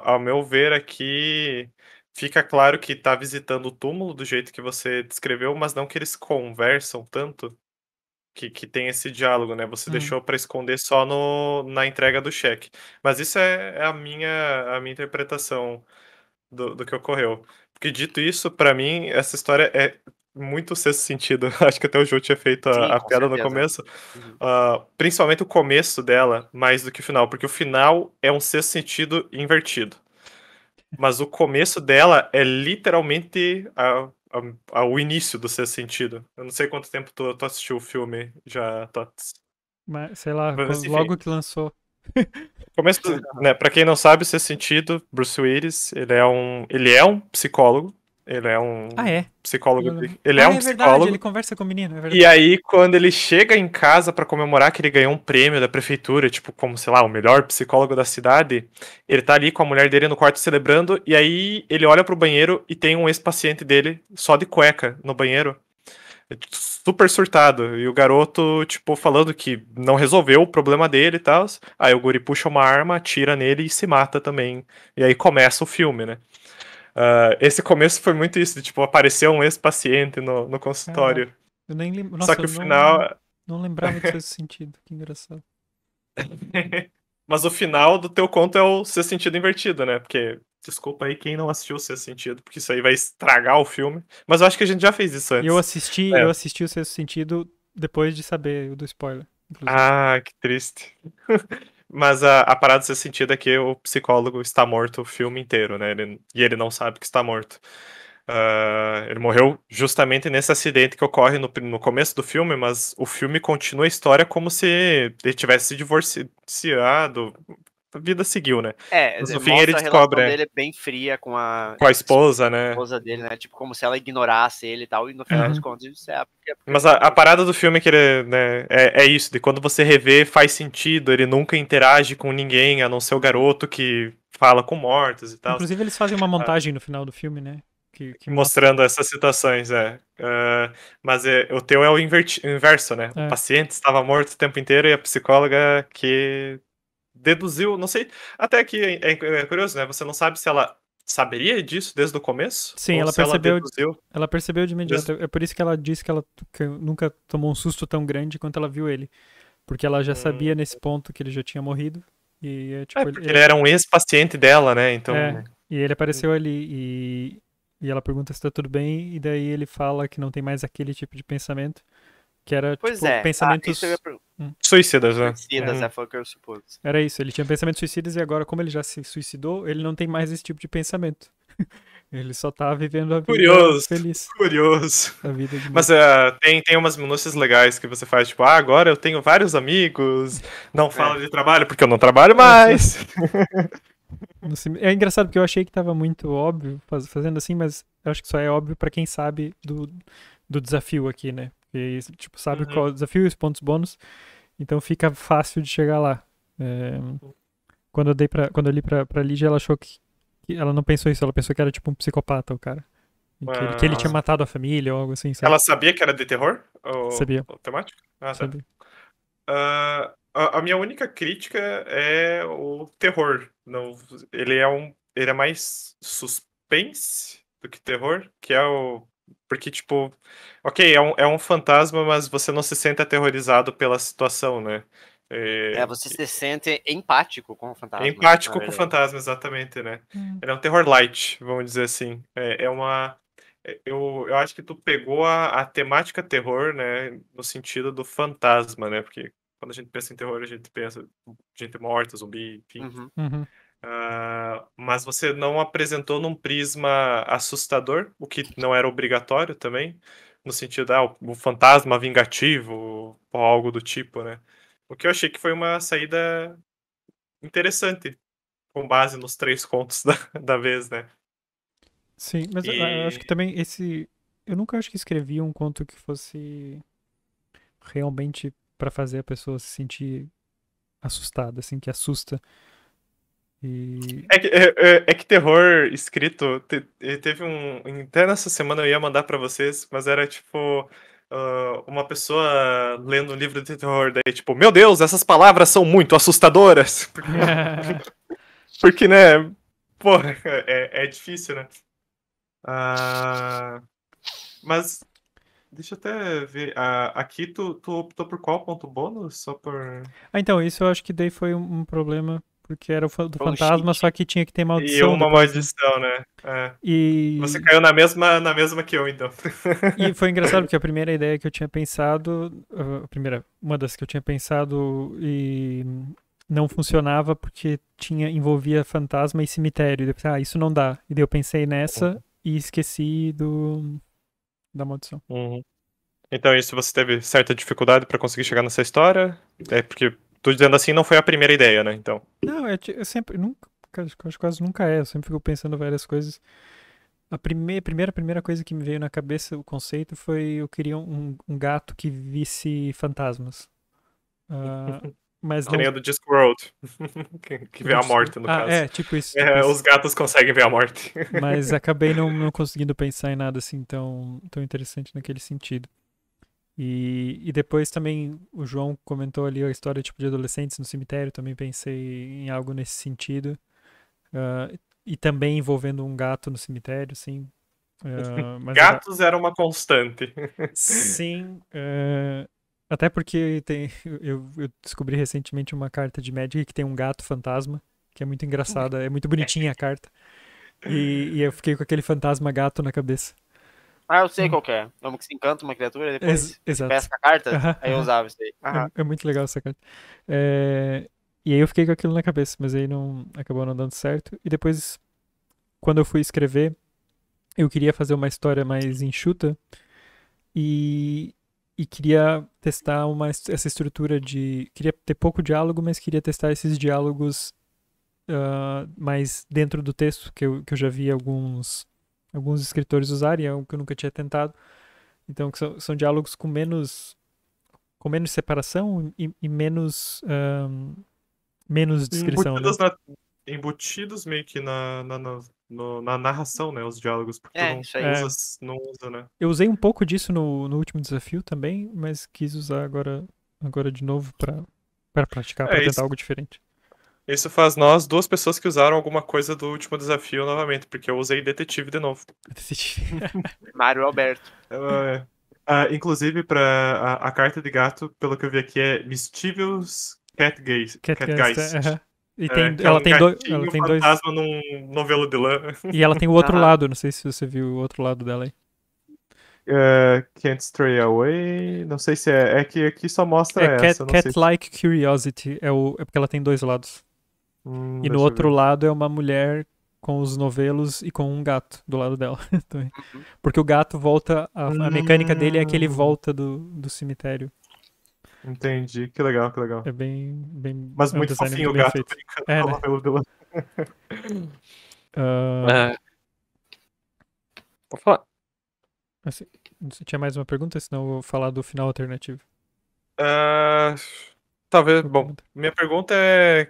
Ao meu ver aqui, fica claro que tá visitando o túmulo do jeito que você descreveu, mas não que eles conversam tanto, que tem esse diálogo, né? Você deixou pra esconder só na entrega do cheque. Mas isso é a minha interpretação do que ocorreu. Porque dito isso, pra mim, essa história é muito sexto sentido. Acho que até o Jô tinha feito Sim, a com piada no certeza. começo. Principalmente o começo dela, mais do que o final. Porque o final é um sexto sentido invertido. Mas o começo dela é literalmente o início do sexto sentido. Eu não sei quanto tempo tu assistiu o filme já, Tots. Mas, sei lá, Mas, enfim. logo que lançou. Começo, né, pra quem não sabe, o sexto sentido, Bruce Willis, ele é um psicólogo. Ele é um psicólogo. Ele é um verdade, psicólogo. ele conversa com o menino, é verdade. E aí, quando ele chega em casa pra comemorar que ele ganhou um prêmio da prefeitura, tipo, como, sei lá, o melhor psicólogo da cidade, ele tá ali com a mulher dele no quarto celebrando, e aí ele olha pro banheiro e tem um ex-paciente dele só de cueca no banheiro. Super surtado. E o garoto, tipo, falando que não resolveu o problema dele e tal. Aí o guri puxa uma arma, atira nele e se mata também. E aí começa o filme, né? Esse começo foi muito isso, de, tipo, apareceu um ex-paciente no consultório. Caraca, eu nem lembro. Só que o final. Não lembrava desse sentido, que engraçado. Mas o final do teu conto é o Sexto Sentido invertido, né? Porque, desculpa aí quem não assistiu o Sexto Sentido, porque isso aí vai estragar o filme. Mas eu acho que a gente já fez isso E eu antes. assisti, É. eu assisti o Sexto Sentido depois de saber do spoiler, inclusive. Ah, que triste. Mas a parada do Sexto Sentido é que o psicólogo está morto o filme inteiro, né? E ele não sabe que está morto. Ele morreu justamente nesse acidente que ocorre no começo do filme, mas o filme continua a história como se ele tivesse se divorciado. A vida seguiu, né? Mas no fim ele mostra a relação descobre, dele bem fria com a com a esposa, né? esposa dele, né? Tipo, como se ela ignorasse ele e tal, e no final das contas isso é porque Mas a parada do filme é que ele, né, é isso, de quando você revê faz sentido, ele nunca interage com ninguém, a não ser o garoto que fala com mortos e tal. Inclusive, eles fazem uma montagem no final do filme, né? Que Mostrando essas situações, mas o teu é o inverso, né? O É. paciente estava morto o tempo inteiro e a psicóloga que deduziu, não sei, até aqui é curioso, né? Você não sabe se ela saberia disso desde o começo Sim, ou ela se ela percebeu, deduziu. ela percebeu de imediato. É por isso que ela disse que ela nunca tomou um susto tão grande quanto ela viu ele. Porque ela já sabia nesse ponto que ele já tinha morrido. E tipo, Porque ele era um ex-paciente dela, né? Então. E ele apareceu ali e ela pergunta se tá tudo bem. E daí ele fala que não tem mais aquele tipo de pensamento. Que era, Pois tipo, é. pensamentos Isso eu ia Suicidas, né? suicidas, foi o que eu supus. Era isso, ele tinha pensamentos suicidas e agora, como ele já se suicidou, ele não tem mais esse tipo de pensamento. Ele só tá vivendo a vida feliz. Curioso. A vida de Mas tem umas minúcias legais que você faz, tipo, agora eu tenho vários amigos, não fala de trabalho porque eu não trabalho mais. É engraçado porque eu achei que tava muito óbvio fazendo assim, mas eu acho que só é óbvio pra quem sabe do desafio aqui, né? Porque, tipo, sabe qual é o desafio e os pontos bônus, então fica fácil de chegar lá. Quando eu li pra Lígia, ela achou que ela não pensou isso, ela pensou que era tipo um psicopata o cara. E que ele tinha matado a família ou algo assim, sabe? Ela sabia que era de terror? Sabia. O temático? Ah, tá. Sabia. A minha única crítica é o terror. Não, ele é mais suspense do que terror, que é o. Porque, tipo, ok, é um fantasma, mas você não se sente aterrorizado pela situação, né? Você se sente empático com o fantasma. Empático com o fantasma, exatamente, né? Ele é um terror light, vamos dizer assim. Eu acho que tu pegou a temática terror, né? No sentido do fantasma, né? Porque quando a gente pensa em terror, a gente pensa gente morta, zumbi, enfim. Mas você não apresentou num prisma assustador, o que não era obrigatório também, no sentido, o fantasma vingativo, ou algo do tipo, né? O que eu achei que foi uma saída interessante, com base nos 3 contos da vez, né? Sim, mas eu acho que também esse. Eu nunca acho que escrevi um conto que fosse realmente pra fazer a pessoa se sentir assustada, assim, que assusta. É que terror escrito teve até nessa semana eu ia mandar pra vocês, mas era tipo uma pessoa lendo um livro de terror, daí tipo, meu Deus, essas palavras são muito assustadoras. Porque, né, porra, é difícil, né? Mas deixa eu até ver. Aqui tu optou por qual ponto bônus? Só por. Então, isso eu acho que daí foi um problema, porque era do Foi um fantasma, cheat. só que tinha que ter E maldição uma depois, né? maldição, né? Você E caiu na mesma que eu, então. foi engraçado, porque a primeira ideia que eu tinha pensado, uma das que eu tinha pensado e não funcionava porque envolvia fantasma e cemitério. E eu pensei, isso não dá. E daí eu pensei nessa e esqueci da maldição. Então, isso você teve certa dificuldade pra conseguir chegar nessa história? É porque, tô dizendo assim, não foi a primeira ideia, né? Então. Não, eu sempre, nunca, acho que quase nunca é. Eu sempre fico pensando várias coisas. A primeira coisa que me veio na cabeça, o conceito, foi eu queria um gato que visse fantasmas. Mas Que não. nem o do Discworld. que vê a morte, no caso. Tipo isso. Os gatos conseguem ver a morte. Mas acabei não conseguindo pensar em nada assim tão interessante naquele sentido. E depois também o João comentou ali a história tipo de adolescentes no cemitério, também pensei em algo nesse sentido. E também envolvendo um gato no cemitério, sim. Mas Gatos era uma constante. sim. Até porque eu descobri recentemente uma carta de Magic que tem um gato fantasma, que é muito engraçada, é muito bonitinha a carta. E eu fiquei com aquele fantasma gato na cabeça. Ah, eu sei qual que é. Vamos que se encanta uma criatura e depois Exato. pesca a carta. Aham, Aí eu aham. usava isso aí. Aham. É muito legal essa carta. E aí eu fiquei com aquilo na cabeça, mas aí acabou não dando certo. E depois, quando eu fui escrever, eu queria fazer uma história mais enxuta e, e queria testar essa estrutura de. Queria ter pouco diálogo, mas queria testar esses diálogos mais dentro do texto, que eu já vi alguns escritores usarem, é algo que eu nunca tinha tentado. Então, que são diálogos com menos separação e menos descrição, né? Embutidos meio que na narração, né? Os diálogos, porque tu Isso aí. não usa, né? Eu usei um pouco disso no último desafio também, mas quis usar agora de novo para praticar, para tentar algo diferente. Isso faz nós duas pessoas que usaram alguma coisa do último desafio novamente, porque eu usei detetive de novo. Mário Alberto. Inclusive, para a carta de gato, pelo que eu vi aqui, é Mischievous Catgeist. E ela tem dois fantasma num novelo de lã. E ela tem o outro lado, não sei se você viu o outro lado dela aí. Can't Stray Away. Não sei se é. É que aqui só mostra essa. Cat-like Curiosity. É porque ela tem dois lados. E no outro lado é uma mulher com os novelos e com um gato do lado dela. Porque o gato volta. A mecânica dele é que ele volta do cemitério. Entendi. Que legal, que legal. É bem. Mas muito fofinho o gato brincando com o novelo de lã. Pode falar. Assim, você tinha mais uma pergunta? Senão eu vou falar do final alternativo. Talvez. Bom, minha pergunta é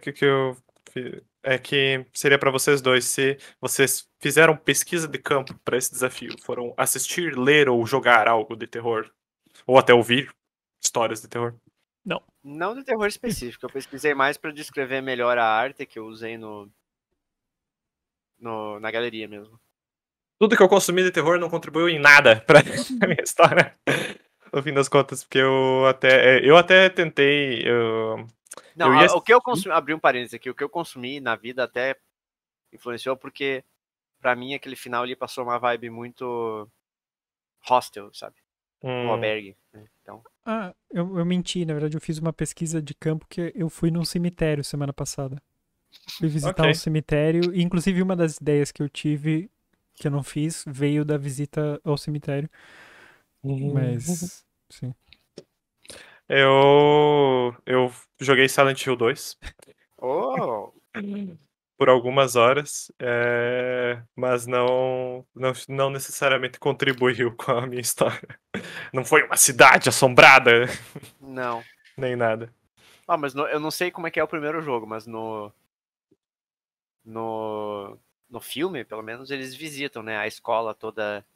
que seria para vocês dois: se vocês fizeram pesquisa de campo para esse desafio, foram assistir, ler ou jogar algo de terror, ou até ouvir histórias de terror? Não. Não de terror específico. Eu pesquisei mais para descrever melhor a arte que eu usei na galeria mesmo. Tudo que eu consumi de terror não contribuiu em nada pra minha história. No fim das contas, porque eu até tentei. O que eu consumi. Abri um parênteses aqui. O que eu consumi na vida até influenciou, porque pra mim aquele final ali passou uma vibe muito hostel, sabe? Um albergue. Então. Eu menti, na verdade eu fiz uma pesquisa de campo que eu fui num cemitério semana passada. Fui visitar um cemitério, e inclusive uma das ideias que eu tive, que eu não fiz, veio da visita ao cemitério. Mas, sim. Eu joguei Silent Hill 2. Por algumas horas, mas não necessariamente contribuiu com a minha história. Não foi uma cidade assombrada. Não. Nem nada. Mas eu não sei como é que é o primeiro jogo, mas no filme, pelo menos, eles visitam, né, a escola toda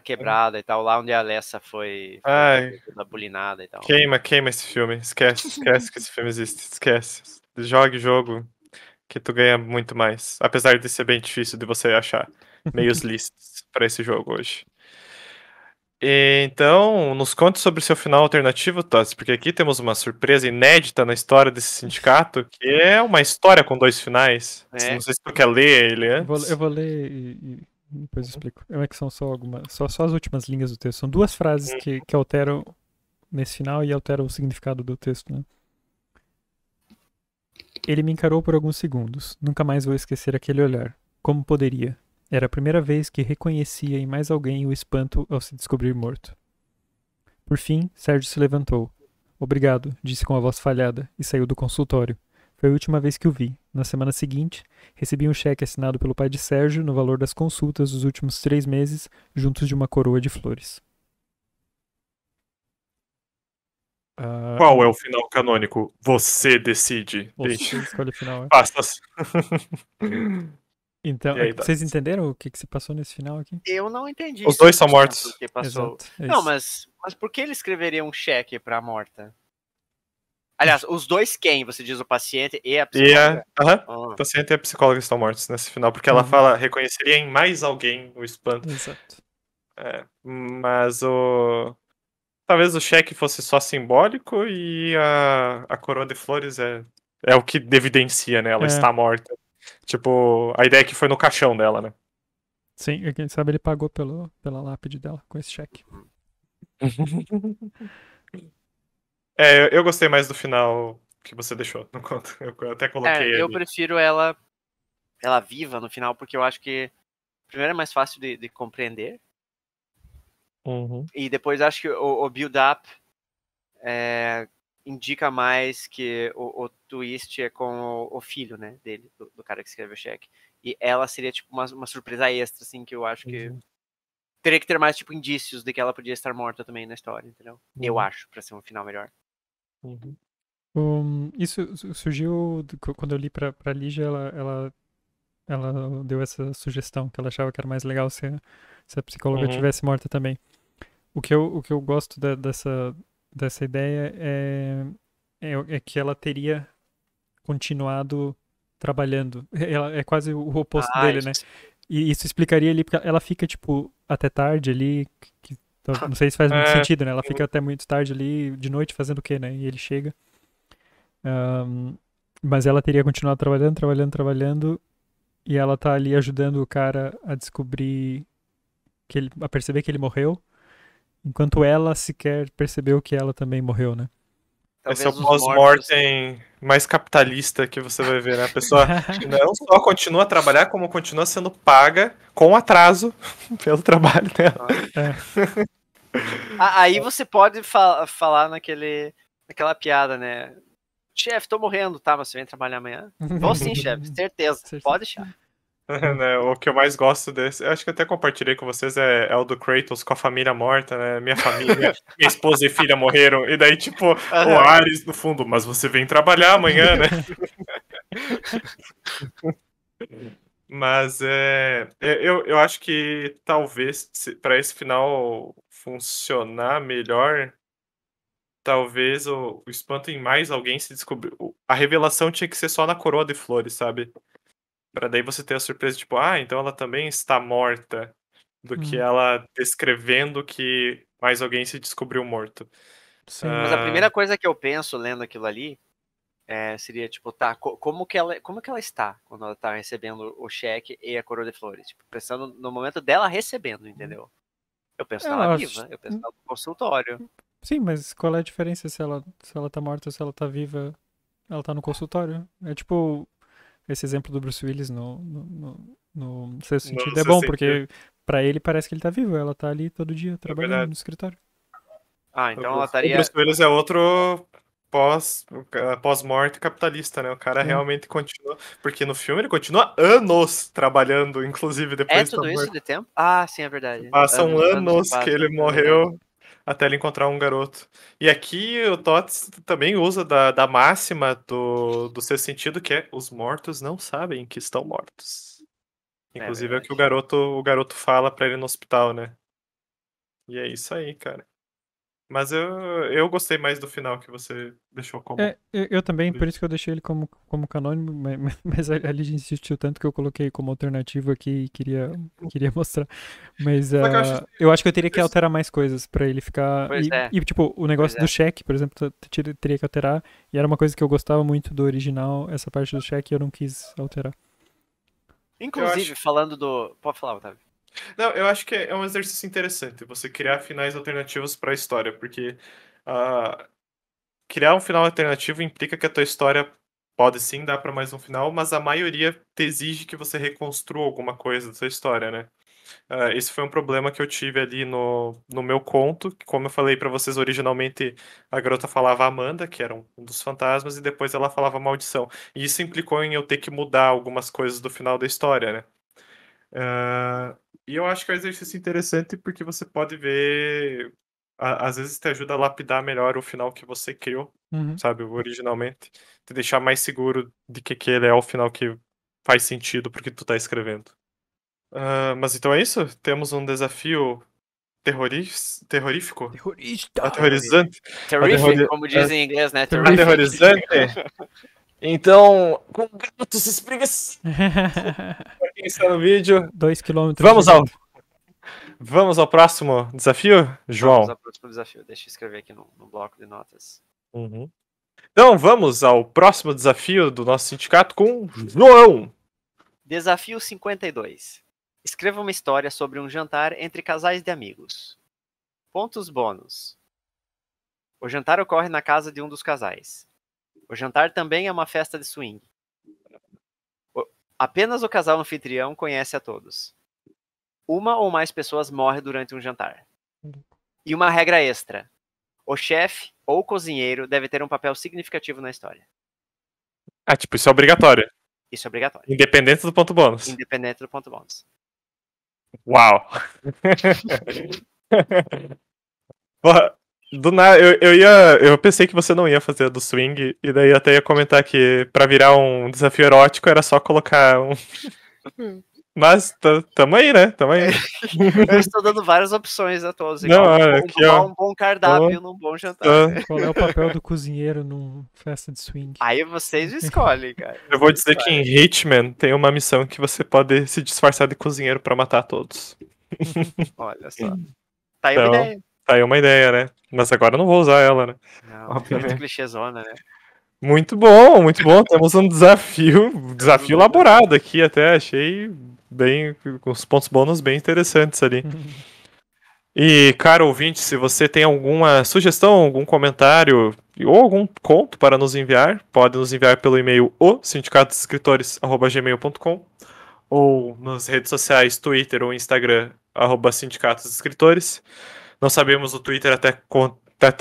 quebrada e tal, lá onde a Alessa foi toda bulinada e tal. Queima esse filme. Esquece que esse filme existe. Esquece. Jogue jogo que tu ganha muito mais. Apesar de ser bem difícil de você achar meios lícitos para esse jogo hoje. Então, nos conte sobre o seu final alternativo, Tossi, porque aqui temos uma surpresa inédita na história desse sindicato, que é uma história com 2 finais. Não sei se tu quer ler ele antes. Eu vou ler e depois eu explico. É que são só as últimas linhas do texto. São 2 frases que alteram nesse final e alteram o significado do texto, né? Ele me encarou por alguns segundos. Nunca mais vou esquecer aquele olhar. Como poderia? Era a primeira vez que reconhecia em mais alguém o espanto ao se descobrir morto. Por fim, Sérgio se levantou. Obrigado, disse com a voz falhada, e saiu do consultório. Foi a última vez que o vi. Na semana seguinte, recebi um cheque assinado pelo pai de Sérgio no valor das consultas dos últimos 3 meses, juntos de uma coroa de flores. Qual é o final canônico? Você decide. Você escolhe o final. Passas. Então, vocês entenderam o que se passou nesse final aqui? Eu não entendi. Os 2 são mortos. Que passou. Exato, não, mas por que ele escreveria um cheque pra morta? Aliás, os 2 quem? Você diz o paciente e a psicóloga? O paciente e a psicóloga estão mortos nesse final, porque ela reconheceria em mais alguém o espanto. Exato. Mas o talvez o cheque fosse só simbólico e a coroa de flores é o que evidencia, né? Ela está morta. Tipo, a ideia é que foi no caixão dela, né? Sim, quem sabe ele pagou pela lápide dela com esse cheque. Eu gostei mais do final que você deixou no conto. Eu até coloquei eu ali. prefiro ela viva no final, porque eu acho que primeiro é mais fácil de compreender. E depois acho que o build-up indica mais que o twist é com o filho, né, dele, do cara que escreveu o cheque. E ela seria tipo uma surpresa extra, assim, que eu acho que teria que ter mais tipo indícios de que ela podia estar morta também na história, entendeu? Eu acho, pra ser um final melhor. Isso surgiu quando eu li pra Lígia, ela deu essa sugestão, que ela achava que era mais legal se a psicóloga tivesse morta também. O que eu gosto dessa ideia é que ela teria continuado trabalhando. Ela é quase o oposto dele, né? E isso explicaria ali, porque ela fica, tipo, até tarde ali, não sei se faz muito sentido, né? Ela fica até muito tarde ali, de noite, fazendo o quê, né? E ele chega. Mas ela teria continuado trabalhando, e ela tá ali ajudando o cara a descobrir, a perceber que ele morreu, enquanto ela sequer percebeu que ela também morreu, né? Esse é o pós-mortem mais capitalista que você vai ver, né? A pessoa não só continua a trabalhar, como continua sendo paga com atraso pelo trabalho dela. Aí você pode falar naquela piada, né? Chefe, tô morrendo, tá? Mas você vem trabalhar amanhã? Vou sim, chefe, certeza. Pode deixar. O que eu mais gosto desse, eu acho que eu até compartilhei com vocês, é o do Kratos com a família morta, né? Minha família, minha esposa e filha morreram. E daí, tipo, o Ares no fundo, mas você vem trabalhar amanhã, né? Mas eu acho que talvez para esse final funcionar melhor, talvez o espanto em mais alguém se descobrir. A revelação tinha que ser só na coroa de flores, sabe? Pra daí você ter a surpresa, tipo, então ela também está morta, do que ela descrevendo que mais alguém se descobriu morto. Mas a primeira coisa que eu penso lendo aquilo ali seria, tipo, tá, como que ela está quando ela tá recebendo o cheque e a coroa de flores? Tipo, pensando no momento dela recebendo, entendeu? Eu penso nela viva, eu penso nela no consultório. Sim, mas qual é a diferença se ela tá morta ou se ela tá viva? Ela tá no consultório. É tipo esse exemplo do Bruce Willis no Sexto Sentido. É bom, porque pra ele parece que ele tá vivo. Ela tá ali todo dia trabalhando no escritório. Então ela estaria... O Bruce Willis é outro pós-morte capitalista, né? O cara realmente continua... Porque no filme ele continua anos trabalhando, inclusive depois de tudo isso de tempo? Sim, é verdade. Passam anos que ele morreu até ele encontrar um garoto. E aqui o Tots também usa da máxima do Sexto Sentido, que é: os mortos não sabem que estão mortos. Inclusive é o que o garoto fala pra ele no hospital, né? E é isso aí, cara. Mas eu gostei mais do final que você deixou como... Eu também, por isso que eu deixei ele como canônico, mas a Lidia insistiu tanto que eu coloquei como alternativa aqui e queria mostrar. Mas eu acho que eu teria que alterar mais coisas pra ele ficar... E tipo, o negócio do cheque, por exemplo, teria que alterar, e era uma coisa que eu gostava muito do original, essa parte do cheque, eu não quis alterar. Inclusive, falando do... Pode falar, Otávio. Não, eu acho que é um exercício interessante você criar finais alternativos para a história, porque criar um final alternativo implica que a tua história pode sim dar para mais um final, mas a maioria te exige que você reconstrua alguma coisa da sua história, né? Esse foi um problema que eu tive ali no meu conto, que, como eu falei para vocês originalmente, a garota falava Amanda, que era um dos fantasmas, e depois ela falava Maldição. E isso implicou em eu ter que mudar algumas coisas do final da história, né? E eu acho que é um exercício interessante porque você pode ver, às vezes te ajuda a lapidar melhor o final que você criou, sabe, originalmente, te deixar mais seguro de que ele é o final que faz sentido pro que tu tá escrevendo. Mas então é isso? Temos um desafio terrorífico? Aterrorizante? Terrific, como dizem em inglês, né? Aterrorizante? Então, com gatos espreguiçados. Pra quem está no vídeo, 2 km. Vamos ao próximo desafio, João? Vamos ao próximo desafio. Deixa eu escrever aqui no bloco de notas. Uhum. Então, vamos ao próximo desafio do nosso sindicato com João. Desafio 52. Escreva uma história sobre um jantar entre casais de amigos. Pontos bônus. O jantar ocorre na casa de um dos casais. O jantar também é uma festa de swing. Apenas o casal anfitrião conhece a todos. Uma ou mais pessoas morrem durante um jantar. E uma regra extra. O chefe ou cozinheiro deve ter um papel significativo na história. Ah, tipo, isso é obrigatório. Isso é obrigatório. Independente do ponto bônus. Independente do ponto bônus. Uau! Porra, do nada, eu pensei que você não ia fazer do swing, e daí até ia comentar que pra virar um desafio erótico era só colocar um. Mas tamo aí, né? Tamo aí. Eu estou dando várias opções a todos. Não, Igual, aqui, ó. um bom cardápio num bom jantar. Qual é o papel do cozinheiro num festa de swing? Aí vocês escolhem, cara. Eu vou dizer que em Hitman tem uma missão que você pode se disfarçar de cozinheiro pra matar todos. Olha só. Tá aí Então, uma ideia. Tá aí uma ideia, né? Mas agora eu não vou usar ela, né? Não, Obviamente. muito clichêzona, né? Muito bom, muito bom. Temos um desafio elaborado aqui até, achei bem, com os pontos bônus bem interessantes ali. E, caro ouvinte, se você tem alguma sugestão, algum comentário ou algum conto para nos enviar, pode nos enviar pelo e-mail sindicatosescritores@gmail.com ou nas redes sociais, Twitter ou Instagram, @sindicatosescritores. Não sabemos o Twitter até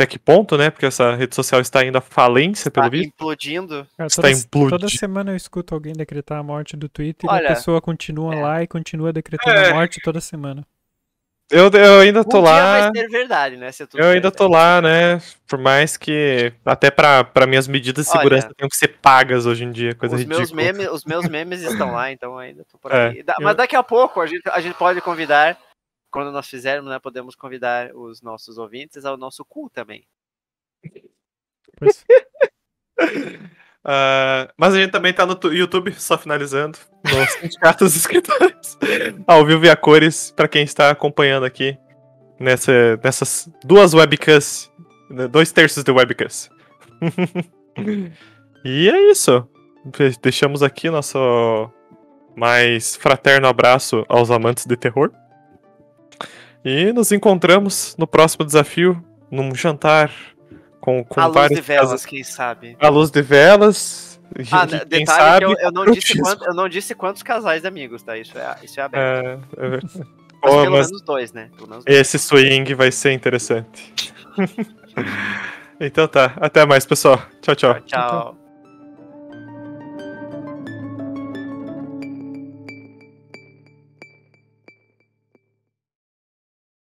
que ponto, né? Porque essa rede social está indo à falência, pelo visto. Implodindo. Cara, Está implodindo. toda semana eu escuto alguém decretar a morte do Twitter e Olha, a pessoa continua lá e continua decretando a morte toda semana. Eu ainda tô Um dia lá. vai ser verdade, né? Se tudo Eu ainda der tô lá, né? Por mais que até pra minhas medidas de segurança tenham que ser pagas hoje em dia, coisa ridícula. Os meus memes estão lá, então ainda tô por É. aí. Mas daqui a pouco a gente pode convidar, quando nós fizermos, né? Podemos convidar os nossos ouvintes ao nosso cu também. Pois, Mas a gente também tá no YouTube, só finalizando, no Sindicato dos Escritores, ao vivo e a cores, pra quem está acompanhando aqui nessas duas webcams, 2/3 de webcams. E é isso. Deixamos aqui nosso mais fraterno abraço aos amantes de terror. E nos encontramos no próximo desafio, num jantar com A luz vários de velas, quem sabe. à luz de velas. Quem Detalhe sabe, que eu não disse quantos casais de amigos, tá? Isso é aberto. Mas pelo menos dois, né? Pelo menos dois. Esse swing vai ser interessante. Então tá, até mais, pessoal. Tchau, tchau. Tchau.